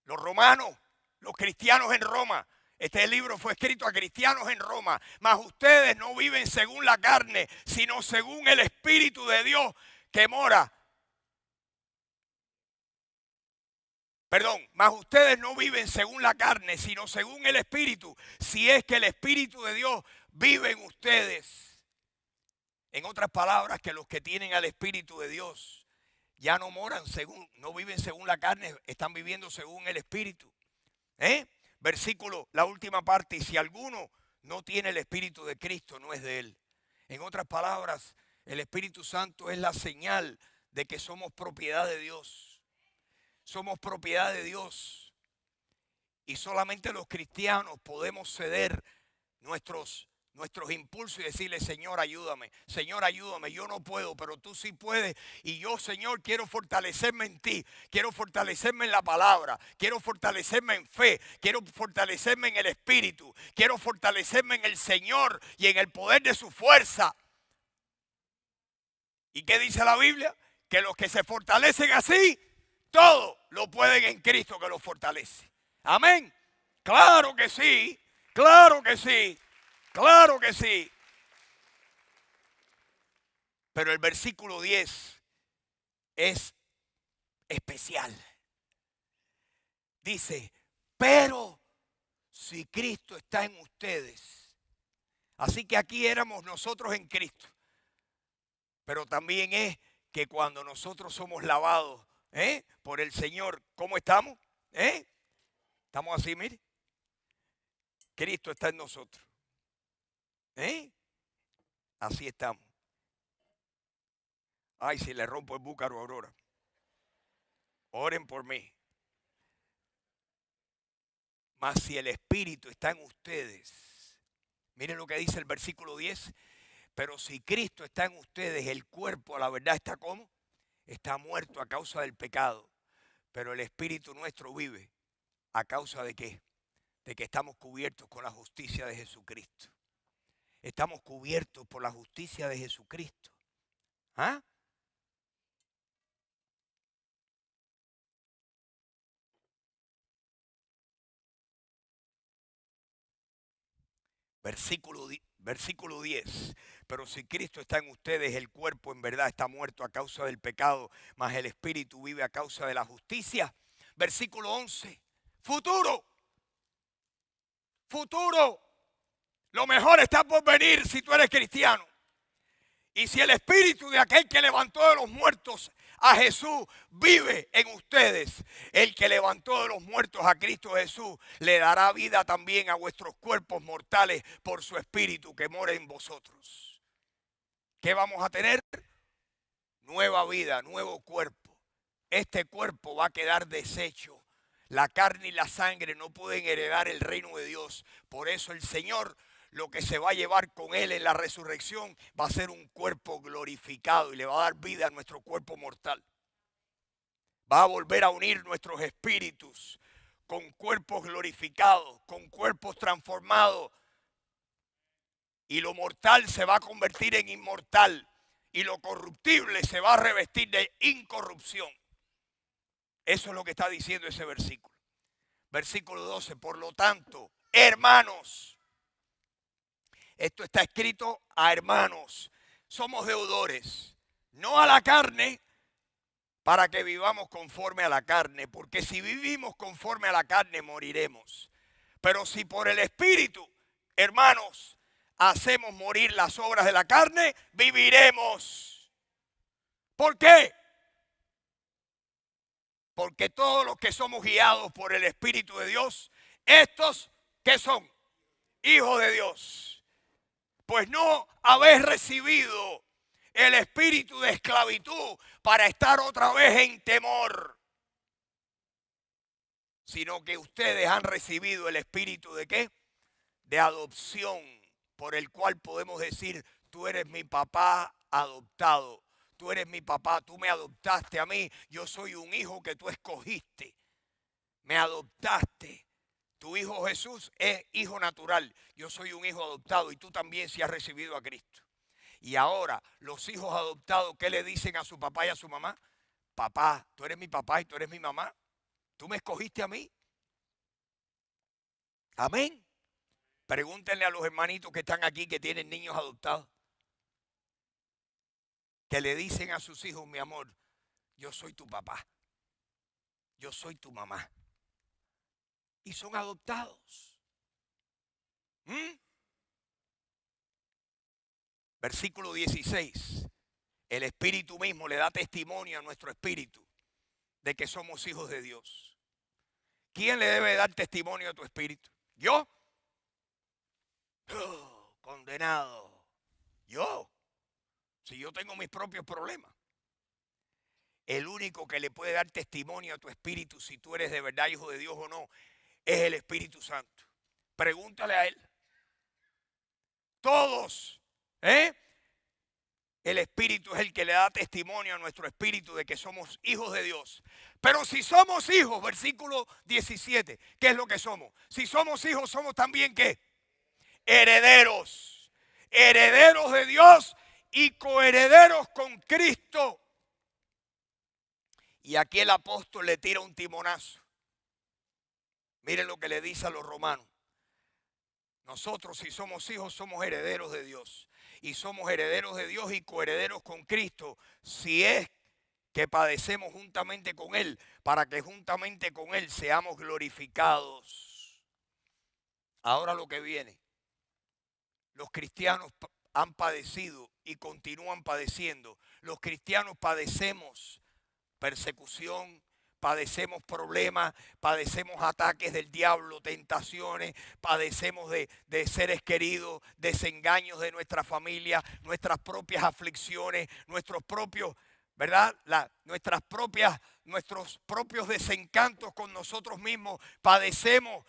Speaker 1: los romanos, los cristianos en Roma, este libro fue escrito a cristianos en Roma, mas ustedes no viven según la carne, sino según el Espíritu de Dios que mora. Perdón, mas ustedes no viven según la carne, sino según el Espíritu, si es que el Espíritu de Dios vive en ustedes. En otras palabras, que los que tienen al Espíritu de Dios ya no moran según, no viven según la carne, están viviendo según el Espíritu. Versículo, la última parte, y si alguno no tiene el Espíritu de Cristo, no es de él. En otras palabras, el Espíritu Santo es la señal de que somos propiedad de Dios. Somos propiedad de Dios. Y solamente los cristianos podemos ceder nuestros impulsos y decirle, Señor, ayúdame, yo no puedo, pero tú sí puedes. Y yo, Señor, quiero fortalecerme en ti, quiero fortalecerme en la palabra, quiero fortalecerme en fe, quiero fortalecerme en el Espíritu, quiero fortalecerme en el Señor y en el poder de su fuerza. ¿Y qué dice la Biblia? Que los que se fortalecen así, todo lo pueden en Cristo que los fortalece. Amén. Claro que sí, claro que sí. Claro que sí. Pero el versículo 10 es especial. Dice, pero si Cristo está en ustedes. Así que aquí éramos nosotros en Cristo. Pero también es que cuando nosotros somos lavados por el Señor, ¿cómo estamos? Estamos así, mire. Cristo está en nosotros. Así estamos. Ay, si le rompo el búcaro a Aurora. Oren por mí. Mas si el Espíritu está en ustedes, miren lo que dice el versículo 10. Pero si Cristo está en ustedes, el cuerpo a la verdad está ¿cómo? Está muerto a causa del pecado. Pero el Espíritu nuestro vive. ¿A causa de qué? De que estamos cubiertos con la justicia de Jesucristo. Estamos cubiertos por la justicia de Jesucristo. ¿Ah? Versículo 10. Pero si Cristo está en ustedes, el cuerpo en verdad está muerto a causa del pecado, mas el Espíritu vive a causa de la justicia. Versículo 11. Futuro. Futuro. Lo mejor está por venir si tú eres cristiano. Y si el Espíritu de aquel que levantó de los muertos a Jesús vive en ustedes, el que levantó de los muertos a Cristo Jesús le dará vida también a vuestros cuerpos mortales por su Espíritu que mora en vosotros. ¿Qué vamos a tener? Nueva vida, nuevo cuerpo. Este cuerpo va a quedar deshecho. La carne y la sangre no pueden heredar el reino de Dios. Por eso el Señor, lo que se va a llevar con Él en la resurrección, va a ser un cuerpo glorificado y le va a dar vida a nuestro cuerpo mortal. Va a volver a unir nuestros espíritus con cuerpos glorificados, con cuerpos transformados. Y lo mortal se va a convertir en inmortal. Y lo corruptible se va a revestir de incorrupción. Eso es lo que está diciendo ese versículo. Versículo 12. Por lo tanto, hermanos. Esto está escrito a hermanos. Somos deudores. No a la carne, para que vivamos conforme a la carne. Porque si vivimos conforme a la carne, moriremos. Pero si por el Espíritu, hermanos, hacemos morir las obras de la carne, viviremos. ¿Por qué? Porque todos los que somos guiados por el Espíritu de Dios, estos, ¿qué son? Hijos de Dios. Pues no habéis recibido el espíritu de esclavitud para estar otra vez en temor, sino que ustedes han recibido el espíritu ¿de qué? De adopción, por el cual podemos decir, tú eres mi papá adoptado, tú eres mi papá, tú me adoptaste a mí, yo soy un hijo que tú escogiste, me adoptaste. Tu hijo Jesús es hijo natural, yo soy un hijo adoptado y tú también si has recibido a Cristo. Y ahora los hijos adoptados, ¿qué le dicen a su papá y a su mamá? Papá, tú eres mi papá y tú eres mi mamá, tú me escogiste a mí. Amén. Pregúntenle a los hermanitos que están aquí que tienen niños adoptados, que le dicen a sus hijos, mi amor, yo soy tu papá, yo soy tu mamá. Y son adoptados. Versículo 16. El Espíritu mismo le da testimonio a nuestro espíritu de que somos hijos de Dios. ¿Quién le debe dar testimonio a tu espíritu? ¿Yo? Oh, condenado. ¿Yo? Si yo tengo mis propios problemas. El único que le puede dar testimonio a tu espíritu si tú eres de verdad hijo de Dios o no es el Espíritu Santo. Pregúntale a él. Todos, el Espíritu es el que le da testimonio a nuestro espíritu de que somos hijos de Dios. Pero si somos hijos, versículo 17, ¿qué es lo que somos? Si somos hijos, somos también ¿qué? Herederos. Herederos de Dios y coherederos con Cristo. Y aquí el apóstol le tira un timonazo. Miren lo que le dice a los romanos. Nosotros si somos hijos somos herederos de Dios. Y somos herederos de Dios y coherederos con Cristo. Si es que padecemos juntamente con Él, para que juntamente con Él seamos glorificados. Ahora lo que viene. Los cristianos han padecido y continúan padeciendo. Los cristianos padecemos persecución, padecemos problemas, padecemos ataques del diablo, tentaciones, padecemos de seres queridos, desengaños de nuestra familia, nuestras propias aflicciones, nuestros propios, ¿verdad? Nuestros propios desencantos con nosotros mismos. Padecemos,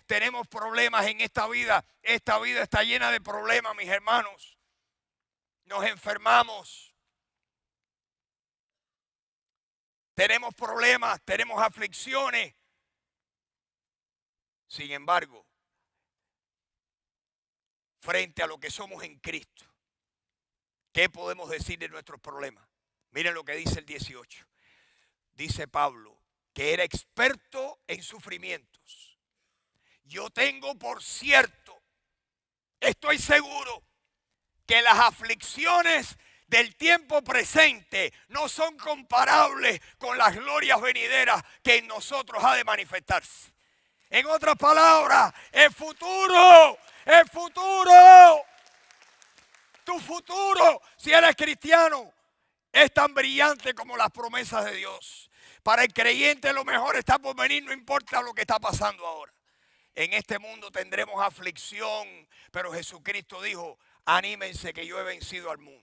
Speaker 1: tenemos problemas en esta vida. Esta vida está llena de problemas, mis hermanos. Nos enfermamos. Tenemos problemas, tenemos aflicciones. Sin embargo, frente a lo que somos en Cristo, ¿qué podemos decir de nuestros problemas? Miren lo que dice el 18. Dice Pablo, que era experto en sufrimientos. Yo tengo por cierto, estoy seguro, que las aflicciones del tiempo presente no son comparables con las glorias venideras que en nosotros ha de manifestarse. En otras palabras, el futuro, tu futuro, si eres cristiano, es tan brillante como las promesas de Dios. Para el creyente lo mejor está por venir, no importa lo que está pasando ahora. En este mundo tendremos aflicción, pero Jesucristo dijo, anímense que yo he vencido al mundo.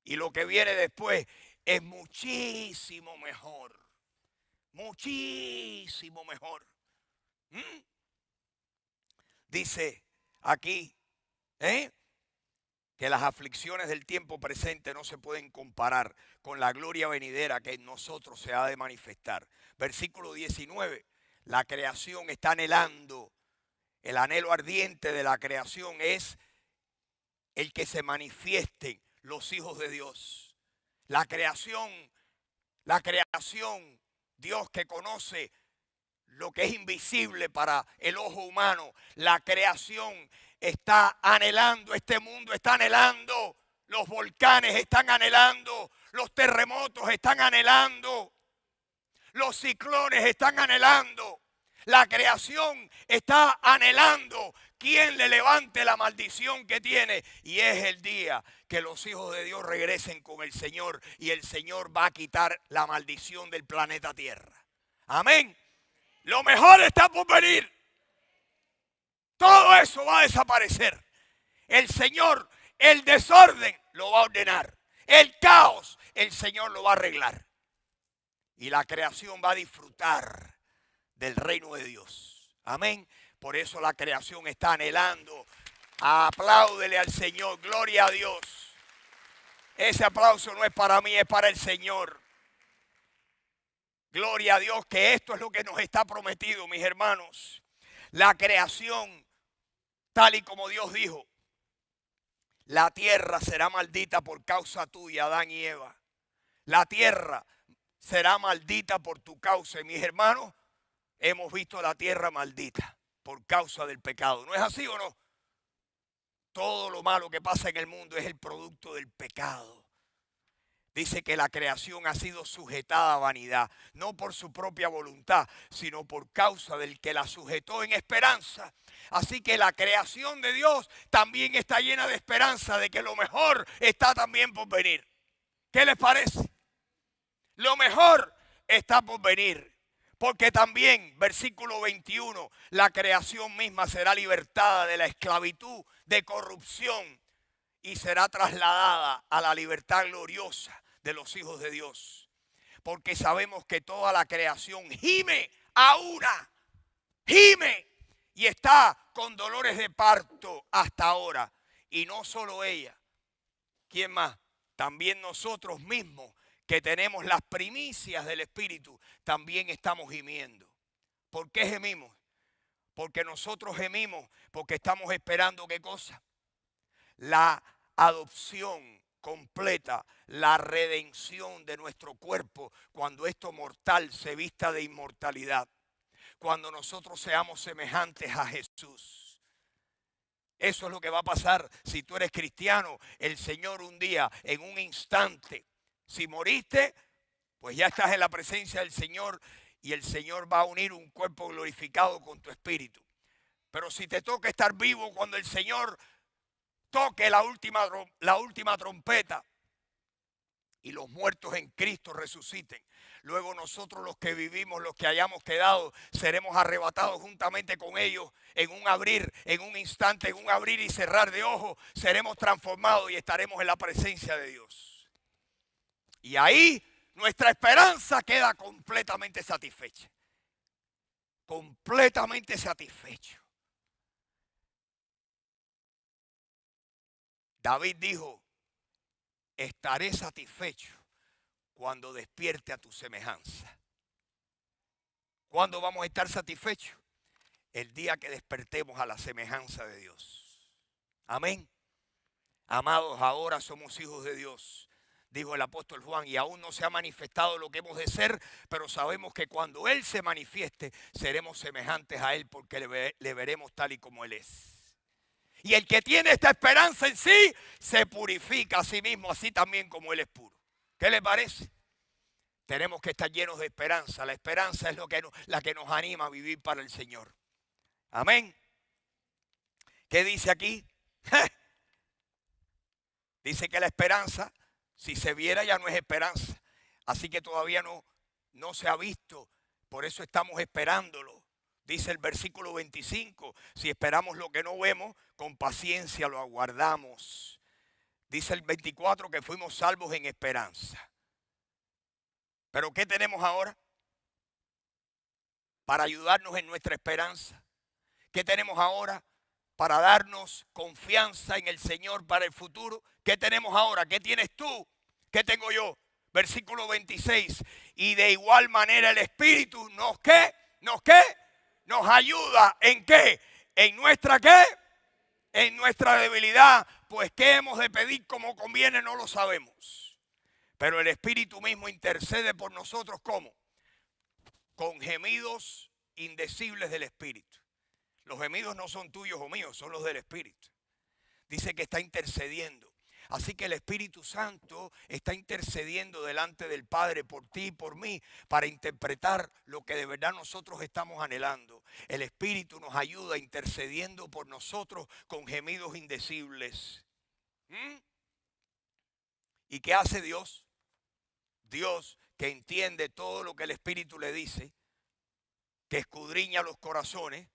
Speaker 1: Y lo que viene después es muchísimo mejor. Muchísimo mejor. Dice aquí, que las aflicciones del tiempo presente no se pueden comparar con la gloria venidera que en nosotros se ha de manifestar. Versículo 19, la creación está anhelando, el anhelo ardiente de la creación es el que se manifiesten los hijos de Dios. La creación, Dios que conoce lo que es invisible para el ojo humano, la creación está anhelando, este mundo está anhelando, los volcanes están anhelando, los terremotos están anhelando, los ciclones están anhelando, la creación está anhelando quien le levante la maldición que tiene. Y es el día que los hijos de Dios regresen con el Señor y el Señor va a quitar la maldición del planeta Tierra. Amén. Lo mejor está por venir. Todo eso va a desaparecer. El Señor El desorden lo va a ordenar. El caos, el Señor lo va a arreglar. Y la creación va a disfrutar del reino de Dios. Amén. Por eso la creación está anhelando. Apláudele al Señor. Gloria a Dios. Ese aplauso no es para mí, es para el Señor. Gloria a Dios, que esto es lo que nos está prometido, mis hermanos. La creación, tal y como Dios dijo, la tierra será maldita por causa tuya, Adán y Eva. La tierra será maldita por tu causa. Y mis hermanos, hemos visto la tierra maldita por causa del pecado. ¿No es así o no? Todo lo malo que pasa en el mundo es el producto del pecado. Dice que la creación ha sido sujetada a vanidad, no por su propia voluntad, sino por causa del que la sujetó en esperanza. Así que la creación de Dios también está llena de esperanza, de que lo mejor está también por venir. ¿Qué les parece? Lo mejor está por venir. Porque también, versículo 21, la creación misma será libertada de la esclavitud, de corrupción, y será trasladada a la libertad gloriosa de los hijos de Dios. Porque sabemos que toda la creación gime a una, gime y está con dolores de parto hasta ahora. Y no solo ella, ¿quién más? También nosotros mismos, que tenemos las primicias del Espíritu, también estamos gimiendo. ¿Por qué gemimos? Porque nosotros gemimos, porque estamos esperando ¿qué cosa? La adopción completa, la redención de nuestro cuerpo, cuando esto mortal se vista de inmortalidad, cuando nosotros seamos semejantes a Jesús. Eso es lo que va a pasar si tú eres cristiano. El Señor un día, en un instante, si moriste, pues ya estás en la presencia del Señor y el Señor va a unir un cuerpo glorificado con tu espíritu. Pero si te toca estar vivo cuando el Señor toque la última trompeta y los muertos en Cristo resuciten, luego nosotros los que vivimos, los que hayamos quedado, seremos arrebatados juntamente con ellos en un abrir, en un instante, en un abrir y cerrar de ojos, seremos transformados y estaremos en la presencia de Dios. Y ahí nuestra esperanza queda completamente satisfecha. Completamente satisfecho. David dijo, estaré satisfecho cuando despierte a tu semejanza. ¿Cuándo vamos a estar satisfechos? El día que despertemos a la semejanza de Dios. Amén. Amados, ahora somos hijos de Dios, dijo el apóstol Juan, y aún no se ha manifestado lo que hemos de ser, pero sabemos que cuando Él se manifieste, seremos semejantes a Él, porque le veremos tal y como Él es. Y el que tiene esta esperanza en sí, se purifica a sí mismo, así también como Él es puro. ¿Qué le parece? Tenemos que estar llenos de esperanza. La esperanza es la que nos anima a vivir para el Señor. Amén. ¿Qué dice aquí? Dice que la esperanza, si se viera, ya no es esperanza. Así que todavía no se ha visto. Por eso estamos esperándolo. Dice el versículo 25, si esperamos lo que no vemos, con paciencia lo aguardamos. Dice el 24 que fuimos salvos en esperanza. ¿Pero qué tenemos ahora? Para ayudarnos en nuestra esperanza. ¿Qué tenemos ahora? Para darnos confianza en el Señor para el futuro. ¿Qué tenemos ahora? ¿Qué tienes tú? ¿Qué tengo yo? Versículo 26. Y de igual manera el Espíritu nos ayuda. ¿En qué? ¿En nuestra qué? En nuestra debilidad. Pues qué hemos de pedir como conviene no lo sabemos. Pero el Espíritu mismo intercede por nosotros ¿cómo? Con gemidos indecibles del Espíritu. Los gemidos no son tuyos o míos, son los del Espíritu. Dice que está intercediendo. Así que el Espíritu Santo está intercediendo delante del Padre por ti y por mí para interpretar lo que de verdad nosotros estamos anhelando. El Espíritu nos ayuda intercediendo por nosotros con gemidos indecibles. ¿Y qué hace Dios? Dios, que entiende todo lo que el Espíritu le dice, que escudriña los corazones.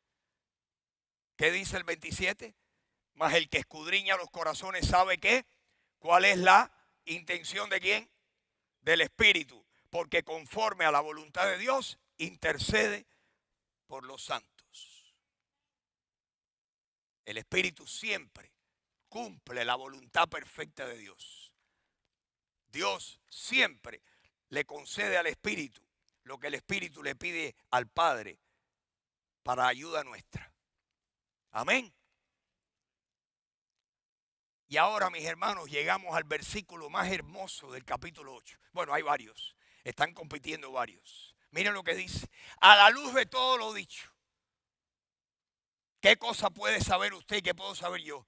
Speaker 1: ¿Qué dice el 27? Mas el que escudriña los corazones sabe qué, cuál es la intención de quién, del Espíritu, porque conforme a la voluntad de Dios intercede por los santos. El Espíritu siempre cumple la voluntad perfecta de Dios. Dios siempre le concede al Espíritu lo que el Espíritu le pide al Padre para ayuda nuestra. Amén. Y ahora, mis hermanos, llegamos al versículo más hermoso del capítulo 8. Bueno, hay varios. Están compitiendo varios. Miren lo que dice. A la luz de todo lo dicho. ¿Qué cosa puede saber usted y qué puedo saber yo?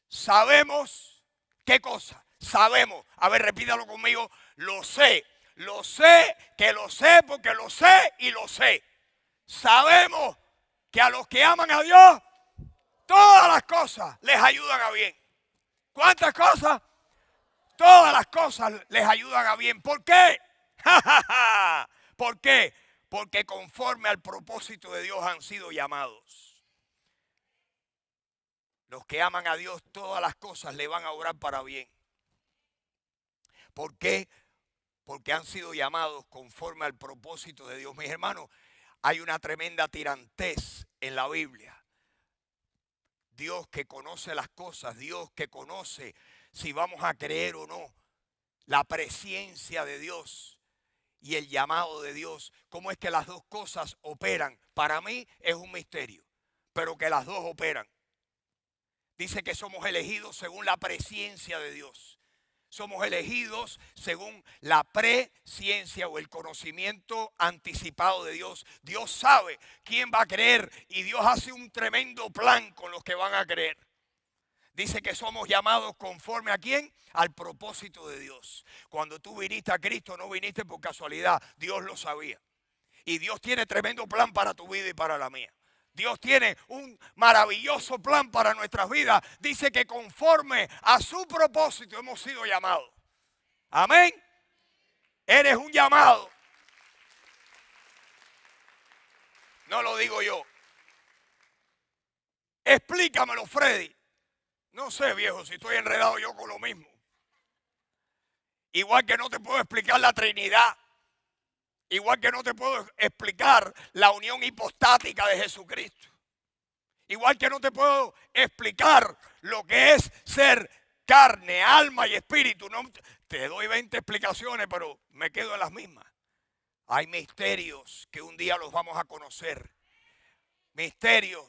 Speaker 1: Sabemos. ¿Qué cosa? Sabemos. A ver, repítalo conmigo. Lo sé. Lo sé, que lo sé porque lo sé y lo sé. Sabemos que a los que aman a Dios, todas las cosas les ayudan a bien. ¿Cuántas cosas? Todas las cosas les ayudan a bien. ¿Por qué? ¿Por qué? Porque conforme al propósito de Dios han sido llamados. Los que aman a Dios, todas las cosas le van a obrar para bien. ¿Por qué? Porque han sido llamados conforme al propósito de Dios. Mis hermanos, hay una tremenda tirantez en la Biblia. Dios que conoce las cosas, Dios que conoce si vamos a creer o no, la presencia de Dios y el llamado de Dios. ¿Cómo es que las dos cosas operan? Para mí es un misterio, pero que las dos operan. Dice que somos elegidos según la presencia de Dios. Somos elegidos según la presciencia o el conocimiento anticipado de Dios. Dios sabe quién va a creer y Dios hace un tremendo plan con los que van a creer. Dice que somos llamados conforme a quién, al propósito de Dios. Cuando tú viniste a Cristo no viniste por casualidad, Dios lo sabía. Y Dios tiene tremendo plan para tu vida y para la mía. Dios tiene un maravilloso plan para nuestras vidas. Dice que conforme a su propósito hemos sido llamados. Amén. Eres un llamado. No lo digo yo. Explícamelo, Freddy. No sé, viejo, si estoy enredado yo con lo mismo. Igual que no te puedo explicar la Trinidad. Igual que no te puedo explicar la unión hipostática de Jesucristo. Igual que no te puedo explicar lo que es ser carne, alma y espíritu. No, te doy 20 explicaciones, pero me quedo en las mismas. Hay misterios que un día los vamos a conocer. Misterios.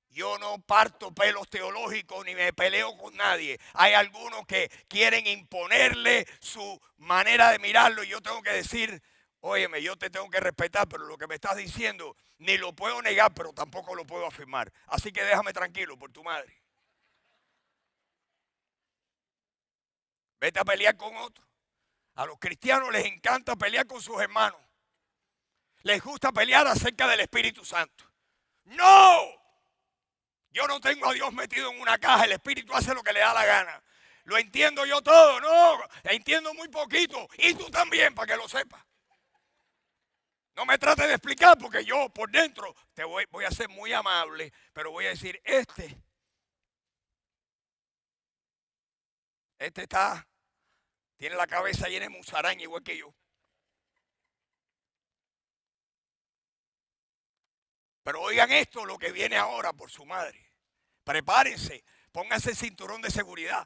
Speaker 1: Yo no parto pelos teológicos ni me peleo con nadie. Hay algunos que quieren imponerle su manera de mirarlo y yo tengo que decir, óyeme, yo te tengo que respetar, pero lo que me estás diciendo ni lo puedo negar, pero tampoco lo puedo afirmar. Así que déjame tranquilo por tu madre. Vete a pelear con otro. A los cristianos les encanta pelear con sus hermanos. Les gusta pelear acerca del Espíritu Santo. ¡No! Yo no tengo a Dios metido en una caja, el Espíritu hace lo que le da la gana. Lo entiendo yo todo, no, entiendo muy poquito. Y tú también, para que lo sepas. No me trates de explicar porque yo por dentro te voy a ser muy amable, pero voy a decir, este tiene la cabeza llena de musaraña igual que yo. Pero oigan esto, lo que viene ahora por su madre. Prepárense, pónganse el cinturón de seguridad.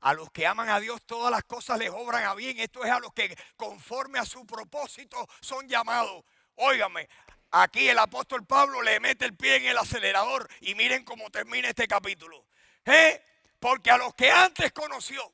Speaker 1: A los que aman a Dios todas las cosas les obran a bien. Esto es a los que conforme a su propósito son llamados. Óigame, aquí el apóstol Pablo le mete el pie en el acelerador y miren cómo termina este capítulo. Porque a los que antes conoció,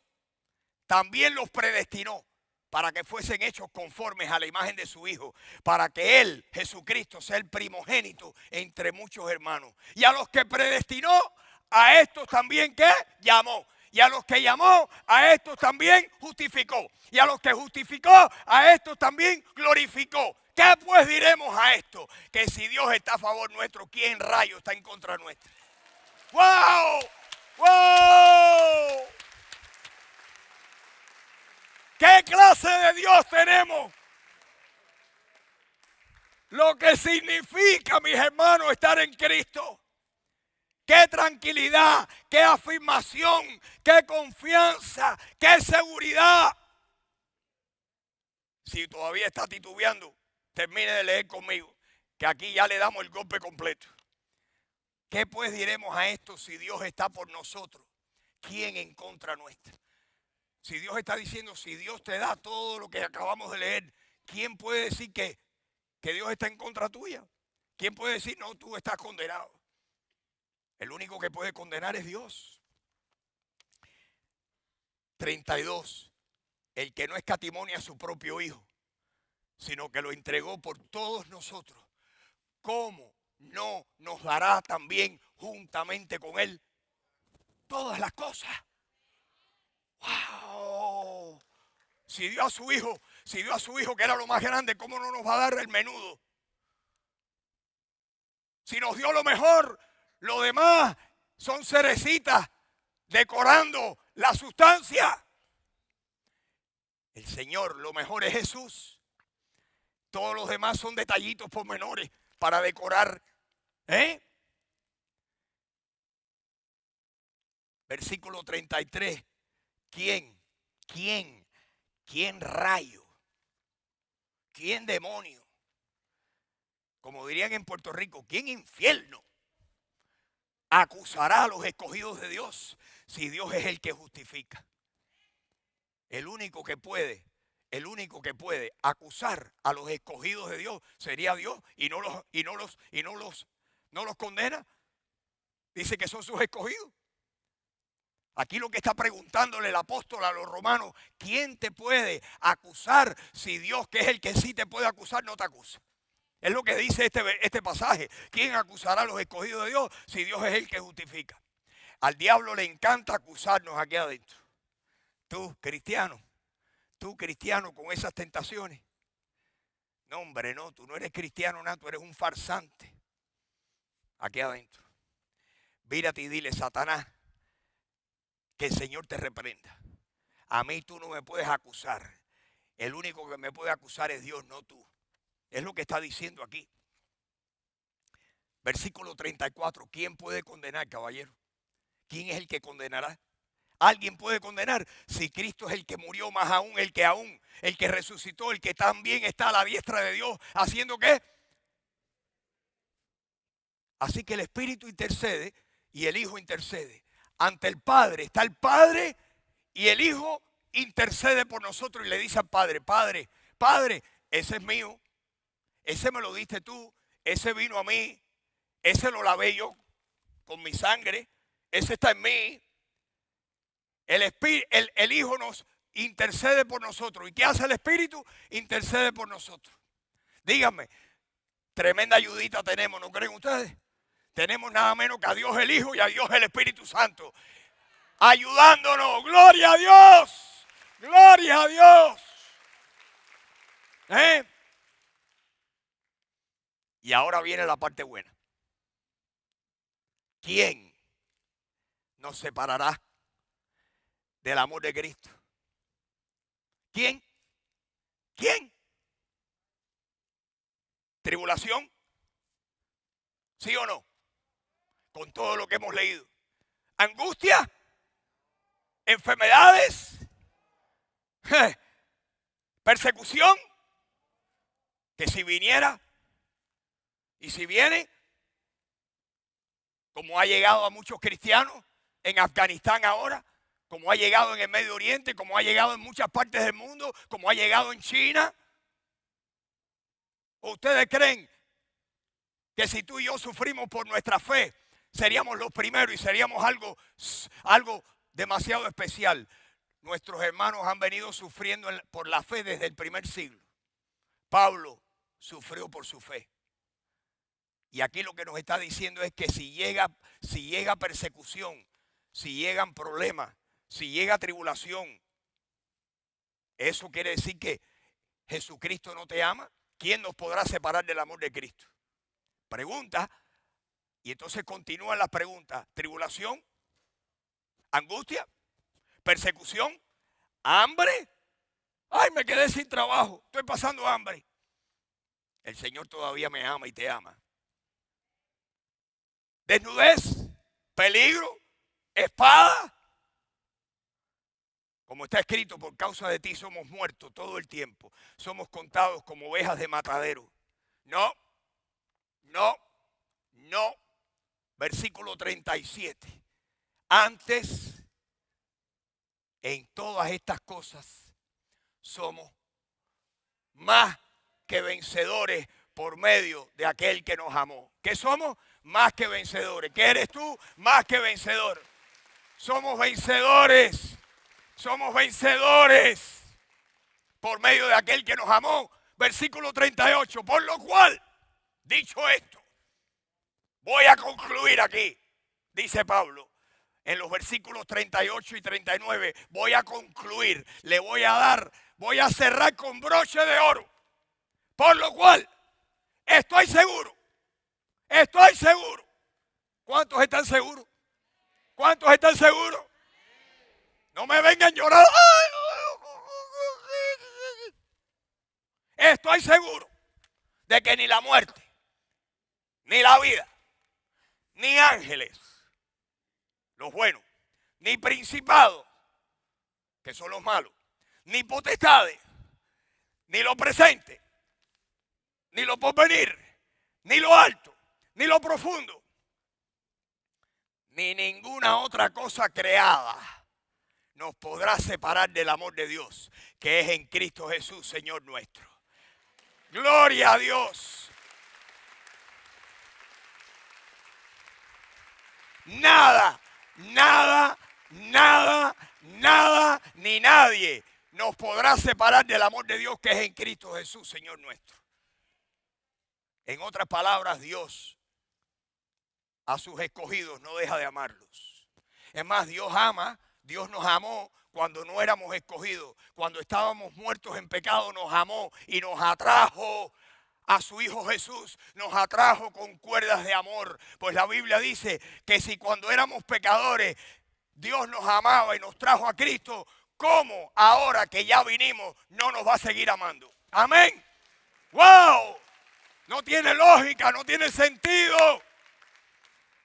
Speaker 1: también los predestinó para que fuesen hechos conformes a la imagen de su Hijo, para que Él, Jesucristo, sea el primogénito entre muchos hermanos. Y a los que predestinó, a estos también, ¿qué? Llamó. Y a los que llamó, a estos también justificó. Y a los que justificó, a estos también glorificó. ¿Qué pues diremos a esto? Que si Dios está a favor nuestro, ¿quién rayo está en contra nuestra? ¡Wow! ¡Wow! ¿Qué clase de Dios tenemos? Lo que significa, mis hermanos, estar en Cristo. qué tranquilidad, qué afirmación, qué confianza, qué seguridad. Si todavía está titubeando, termine de leer conmigo, que aquí ya le damos el golpe completo. ¿Qué pues diremos a esto? Si Dios está por nosotros, ¿quién en contra nuestra? Si Dios está diciendo, si Dios te da todo lo que acabamos de leer, ¿quién puede decir que Dios está en contra tuya? ¿Quién puede decir, no, tú estás condenado? El único que puede condenar es Dios. 32. El que no escatimó a su propio Hijo, sino que lo entregó por todos nosotros, ¿cómo no nos dará también juntamente con Él todas las cosas? ¡Wow! Si dio a su Hijo que era lo más grande, ¿cómo no nos va a dar el menudo? Si nos dio lo mejor, lo demás son cerecitas decorando la sustancia. El Señor, lo mejor es Jesús. Todos los demás son detallitos pormenores para decorar. Versículo 33. ¿Quién rayo? ¿Quién demonio? Como dirían en Puerto Rico, ¿quién infierno acusará a los escogidos de Dios si Dios es el que justifica? El único que puede acusar a los escogidos de Dios sería Dios, y no los condena. Dice que son sus escogidos. Aquí lo que está preguntándole el apóstol a los romanos, ¿quién te puede acusar si Dios, que es el que sí te puede acusar, no te acusa? Es lo que dice este pasaje. ¿Quién acusará a los escogidos de Dios si Dios es el que justifica? Al diablo le encanta acusarnos aquí adentro. Tú, cristiano con esas tentaciones. No, hombre, no, tú no eres cristiano, no, tú eres un farsante. Aquí adentro. Vírate y dile, Satanás, que el Señor te reprenda. A mí tú no me puedes acusar. El único que me puede acusar es Dios, no tú. Es lo que está diciendo aquí. Versículo 34. ¿Quién puede condenar, caballero? ¿Quién es el que condenará? ¿Alguien puede condenar? Si Cristo es el que murió, más aún, el que resucitó, el que también está a la diestra de Dios, ¿haciendo qué? Así que el Espíritu intercede y el Hijo intercede. Ante el Padre está el Padre y el Hijo intercede por nosotros y le dice al Padre, Padre, ese es mío, ese me lo diste tú, ese vino a mí, ese lo lavé yo con mi sangre, ese está en mí. El Hijo nos intercede por nosotros. ¿Y qué hace el Espíritu? Intercede por nosotros. Díganme, tremenda ayudita tenemos, ¿no creen ustedes? Tenemos nada menos que a Dios el Hijo y a Dios el Espíritu Santo ayudándonos. ¡Gloria a Dios! ¡Gloria a Dios! Y ahora viene la parte buena. ¿Quién nos separará del amor de Cristo? ¿Quién? ¿Tribulación? ¿Sí o no? Con todo lo que hemos leído. ¿Angustia? ¿Enfermedades? ¿Persecución? Que si viniera y si viene, como ha llegado a muchos cristianos en Afganistán ahora, como ha llegado en el Medio Oriente, como ha llegado en muchas partes del mundo, como ha llegado en China. ¿O ustedes creen que si tú y yo sufrimos por nuestra fe, seríamos los primeros y seríamos algo demasiado especial? Nuestros hermanos han venido sufriendo por la fe desde el primer siglo. Pablo sufrió por su fe. Y aquí lo que nos está diciendo es que si llega persecución, si llegan problemas, si llega tribulación, ¿eso quiere decir que Jesucristo no te ama? ¿Quién nos podrá separar del amor de Cristo? Pregunta, y entonces continúan las preguntas. ¿Tribulación? ¿Angustia? ¿Persecución? ¿Hambre? ¡Ay, me quedé sin trabajo! Estoy pasando hambre. El Señor todavía me ama y te ama. ¿Desnudez? peligro, espada. Como está escrito, por causa de ti somos muertos todo el tiempo. Somos contados como ovejas de matadero. No, no, no. Versículo 37. Antes, en todas estas cosas, somos más que vencedores por medio de aquel que nos amó. ¿Qué somos? Más que vencedores. ¿Qué eres tú? Más que vencedor. Somos vencedores. Somos vencedores por medio de aquel que nos amó. Versículo 38. Por lo cual, dicho esto, voy a concluir aquí, dice Pablo. En los versículos 38 y 39 voy a concluir, le voy a cerrar con broche de oro. Por lo cual, estoy seguro. ¿Cuántos están seguros? ¿Cuántos están seguros? No me vengan llorando. Estoy seguro de que ni la muerte, ni la vida, ni ángeles, los buenos, ni principados, que son los malos, ni potestades, ni lo presente, ni lo porvenir, ni lo alto, ni lo profundo, ni ninguna otra cosa creada nos podrá separar del amor de Dios, que es en Cristo Jesús, Señor nuestro. Gloria a Dios. Nada, ni nadie nos podrá separar del amor de Dios, que es en Cristo Jesús, Señor nuestro. En otras palabras, Dios a sus escogidos no deja de amarlos. Es más, Dios nos amó cuando no éramos escogidos. Cuando estábamos muertos en pecado, nos amó y nos atrajo a su Hijo Jesús. Nos atrajo con cuerdas de amor. Pues la Biblia dice que si cuando éramos pecadores, Dios nos amaba y nos trajo a Cristo, ¿cómo ahora que ya vinimos no nos va a seguir amando? Amén. ¡Wow! No tiene lógica, no tiene sentido.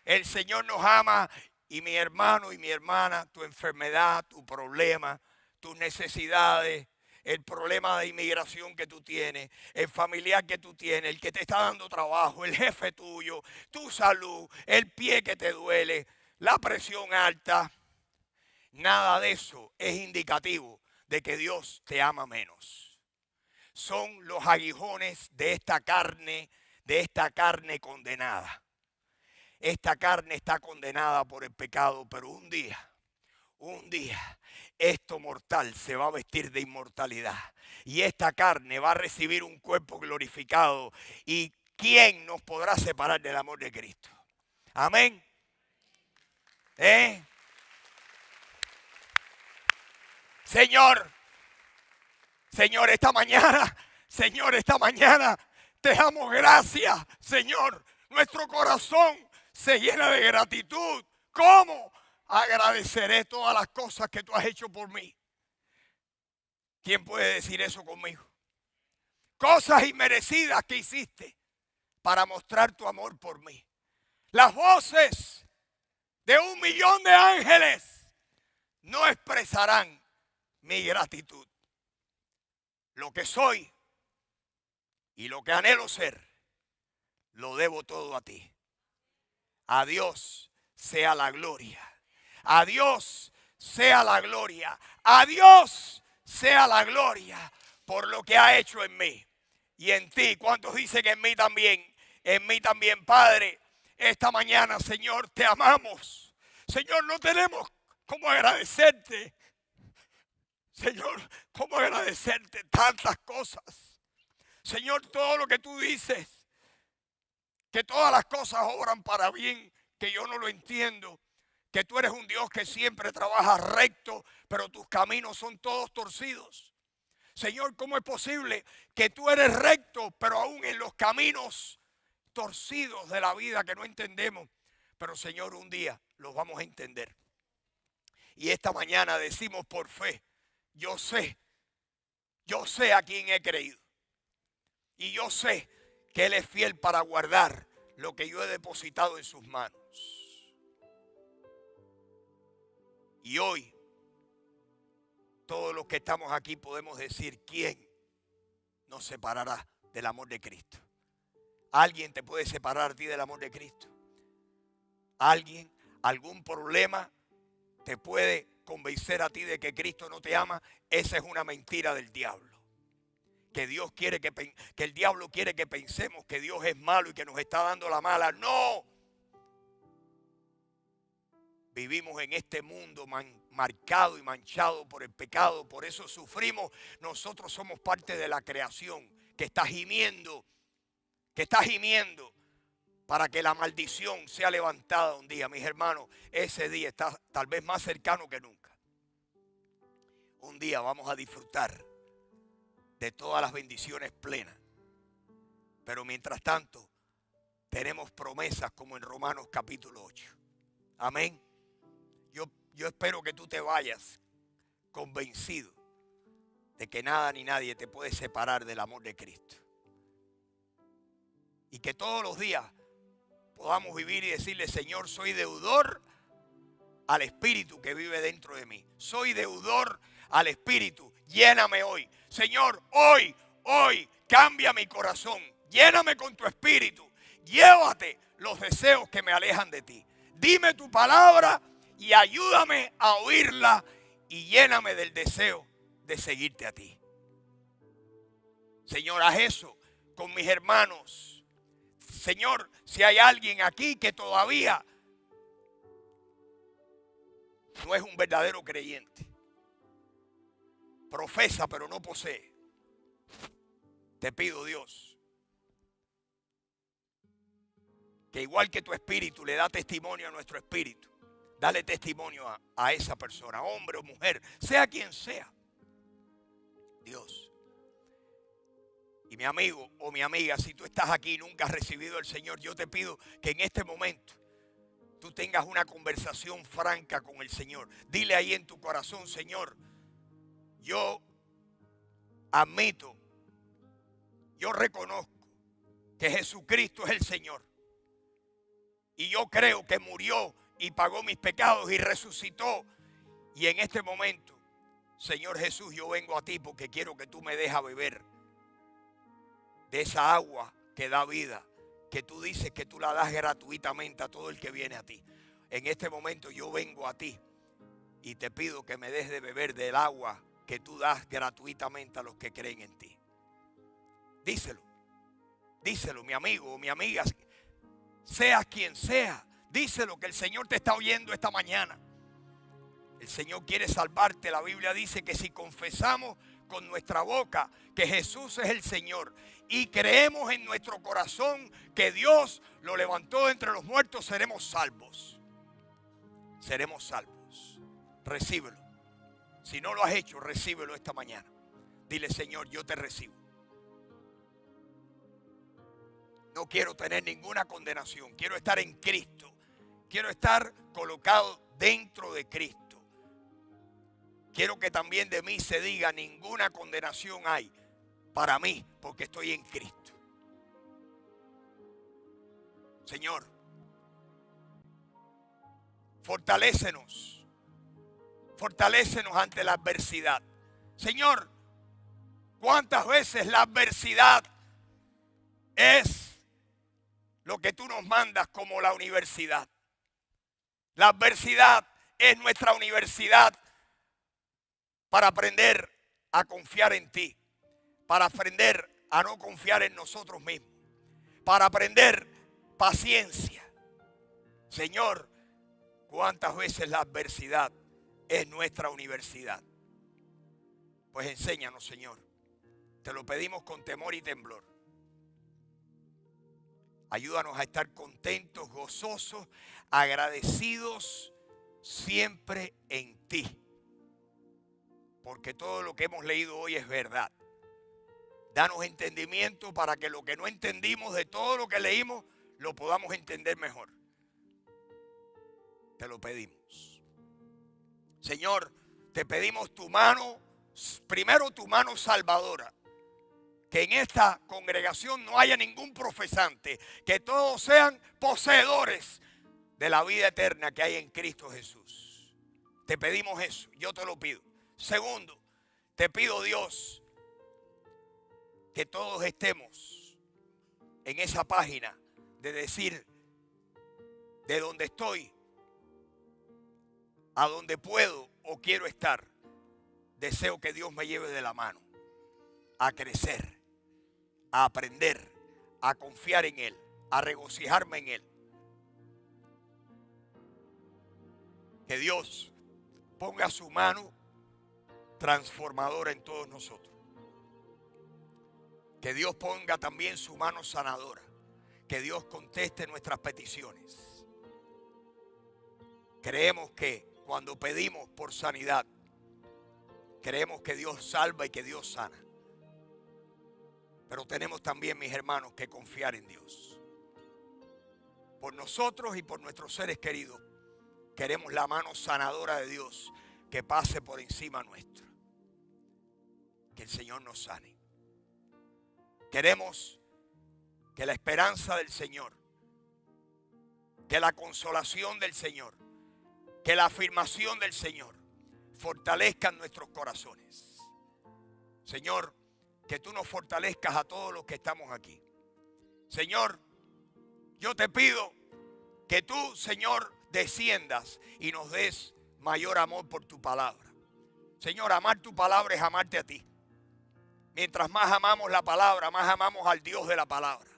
Speaker 1: El Señor nos ama. Y mi hermano y mi hermana, tu enfermedad, tu problema, tus necesidades, el problema de inmigración que tú tienes, el familiar que tú tienes, el que te está dando trabajo, el jefe tuyo, tu salud, el pie que te duele, la presión alta, nada de eso es indicativo de que Dios te ama menos. Son los aguijones de esta carne condenada. Esta carne está condenada por el pecado, pero un día, esto mortal se va a vestir de inmortalidad. Y esta carne va a recibir un cuerpo glorificado. ¿Y quién nos podrá separar del amor de Cristo? Amén. Señor, esta mañana te damos gracias, Señor. Nuestro corazón se llena de gratitud. ¿Cómo? Agradeceré todas las cosas que tú has hecho por mí. ¿Quién puede decir eso conmigo? Cosas inmerecidas que hiciste para mostrar tu amor por mí. Las voces de 1,000,000 de ángeles no expresarán mi gratitud. Lo que soy y lo que anhelo ser, lo debo todo a ti. A Dios sea la gloria. A Dios sea la gloria. A Dios sea la gloria por lo que ha hecho en mí y en ti. ¿Cuántos dicen en mí también? En mí también, Padre. Esta mañana, Señor, te amamos. Señor, no tenemos cómo agradecerte. Señor, cómo agradecerte tantas cosas. Señor, todo lo que tú dices, que todas las cosas obran para bien, que yo no lo entiendo, que tú eres un Dios que siempre trabaja recto, pero tus caminos son todos torcidos. Señor, ¿cómo es posible que tú eres recto, pero aún en los caminos torcidos de la vida que no entendemos? Pero Señor, un día los vamos a entender. Y esta mañana decimos por fe, yo sé a quién he creído. Y yo sé que Él es fiel para guardar lo que yo he depositado en sus manos. Y hoy, todos los que estamos aquí podemos decir, ¿quién nos separará del amor de Cristo? ¿Alguien te puede separar a ti del amor de Cristo? ¿Alguien, algún problema te puede convencer a ti de que Cristo no te ama? Esa es una mentira del diablo. Que Dios quiere que el diablo quiere que pensemos que Dios es malo y que nos está dando la mala. ¡No! Vivimos en este mundo marcado y manchado por el pecado, por eso sufrimos. Nosotros somos parte de la creación que está gimiendo para que la maldición sea levantada un día. Mis hermanos, ese día está tal vez más cercano que nunca. Un día vamos a disfrutar de todas las bendiciones plenas. Pero mientras tanto, tenemos promesas como en Romanos capítulo 8. Amén. Yo espero que tú te vayas convencido de que nada ni nadie te puede separar del amor de Cristo. Y que todos los días podamos vivir y decirle, Señor, soy deudor al Espíritu que vive dentro de mí. Soy deudor al Espíritu. Lléname hoy. Señor, hoy, cambia mi corazón. Lléname con tu Espíritu. Llévate los deseos que me alejan de ti. Dime tu palabra y ayúdame a oírla y lléname del deseo de seguirte a ti. Señor, haz eso con mis hermanos. Señor, si hay alguien aquí que todavía no es un verdadero creyente, profesa pero no posee, te pido, Dios, que igual que tu espíritu le da testimonio a nuestro espíritu, dale testimonio a esa persona, hombre o mujer, sea quien sea. Dios. Y mi amigo o mi amiga, si tú estás aquí y nunca has recibido al Señor, yo te pido que en este momento tú tengas una conversación franca con el Señor. Dile ahí en tu corazón, Señor, yo admito, yo reconozco que Jesucristo es el Señor. Y yo creo que murió y pagó mis pecados y resucitó. Y en este momento, Señor Jesús, yo vengo a ti porque quiero que tú me dejes beber de esa agua que da vida, que tú dices que tú la das gratuitamente a todo el que viene a ti. En este momento yo vengo a ti y te pido que me des de beber del agua que tú das gratuitamente a los que creen en ti. Díselo, mi amigo o mi amiga, seas quien sea, díselo, que el Señor te está oyendo esta mañana. El Señor quiere salvarte. La Biblia dice que si confesamos con nuestra boca que Jesús es el Señor y creemos en nuestro corazón que Dios lo levantó entre los muertos, seremos salvos. Seremos salvos. Recíbelo. Si no lo has hecho, recíbelo esta mañana. Dile, Señor, yo te recibo. No quiero tener ninguna condenación. Quiero estar en Cristo. Quiero estar colocado dentro de Cristo. Quiero que también de mí se diga, ninguna condenación hay para mí porque estoy en Cristo. Señor, fortalécenos ante la adversidad. Señor, ¿cuántas veces la adversidad es lo que tú nos mandas como la universidad? La adversidad es nuestra universidad para aprender a confiar en ti, para aprender a no confiar en nosotros mismos, para aprender paciencia. Señor, ¿cuántas veces la adversidad es nuestra universidad? Pues enséñanos, Señor. Te lo pedimos con temor y temblor. Ayúdanos a estar contentos, gozosos, agradecidos siempre en ti. Porque todo lo que hemos leído hoy es verdad. Danos entendimiento para que lo que no entendimos de todo lo que leímos lo podamos entender mejor. Te lo pedimos. Señor, te pedimos tu mano, primero tu mano salvadora. Que en esta congregación no haya ningún profesante, que todos sean poseedores de la vida eterna que hay en Cristo Jesús. Te pedimos eso, yo te lo pido. Segundo, te pido, Dios, que todos estemos en esa página de decir, de donde estoy, a donde puedo o quiero estar, deseo que Dios me lleve de la mano a crecer, a aprender, a confiar en Él, a regocijarme en Él. Que Dios ponga su mano transformadora en todos nosotros. Que Dios ponga también su mano sanadora. Que Dios conteste nuestras peticiones. Creemos que cuando pedimos por sanidad, creemos que Dios salva y que Dios sana. Pero tenemos también, mis hermanos, que confiar en Dios. Por nosotros y por nuestros seres queridos, queremos la mano sanadora de Dios que pase por encima nuestro. Que el Señor nos sane. Queremos que la esperanza del Señor, que la consolación del Señor, que la afirmación del Señor fortalezcan nuestros corazones. Señor, que tú nos fortalezcas a todos los que estamos aquí. Señor, yo te pido que tú, Señor, desciendas y nos des mayor amor por tu palabra. Señor, amar tu palabra es amarte a ti. Mientras más amamos la palabra, más amamos al Dios de la palabra.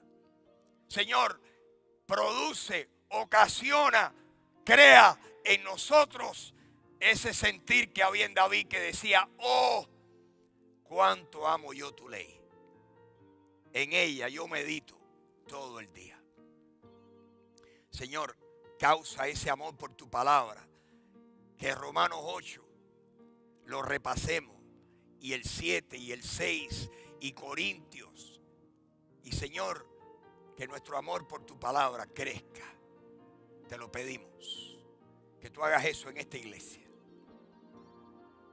Speaker 1: Señor, produce, ocasiona, crea en nosotros ese sentir que había en David que decía, oh, cuánto amo yo tu ley. En ella yo medito todo el día. Señor, causa ese amor por tu palabra. Que Romanos 8 lo repasemos. Y el 7 y el 6 y Corintios. Y Señor, que nuestro amor por tu palabra crezca. Te lo pedimos. Que tú hagas eso en esta iglesia.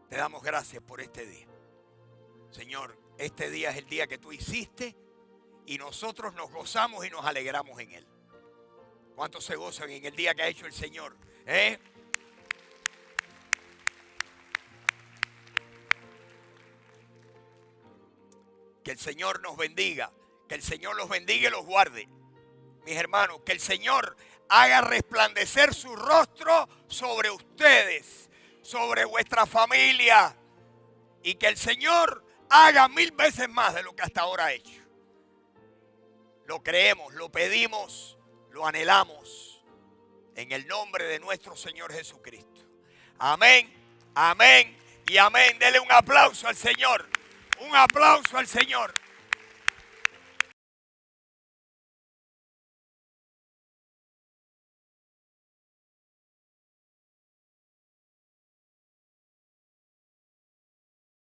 Speaker 1: Te damos gracias por este día. Señor, este día es el día que tú hiciste y nosotros nos gozamos y nos alegramos en él. ¿Cuántos se gozan en el día que ha hecho el Señor? Que el Señor nos bendiga. Que el Señor los bendiga y los guarde. Mis hermanos, que el Señor haga resplandecer su rostro sobre ustedes, sobre vuestra familia. Y que el Señor haga 1000 veces más de lo que hasta ahora ha hecho. Lo creemos, lo pedimos, lo anhelamos. En el nombre de nuestro Señor Jesucristo. Amén, amén y amén. Dele un aplauso al Señor. Un aplauso al Señor.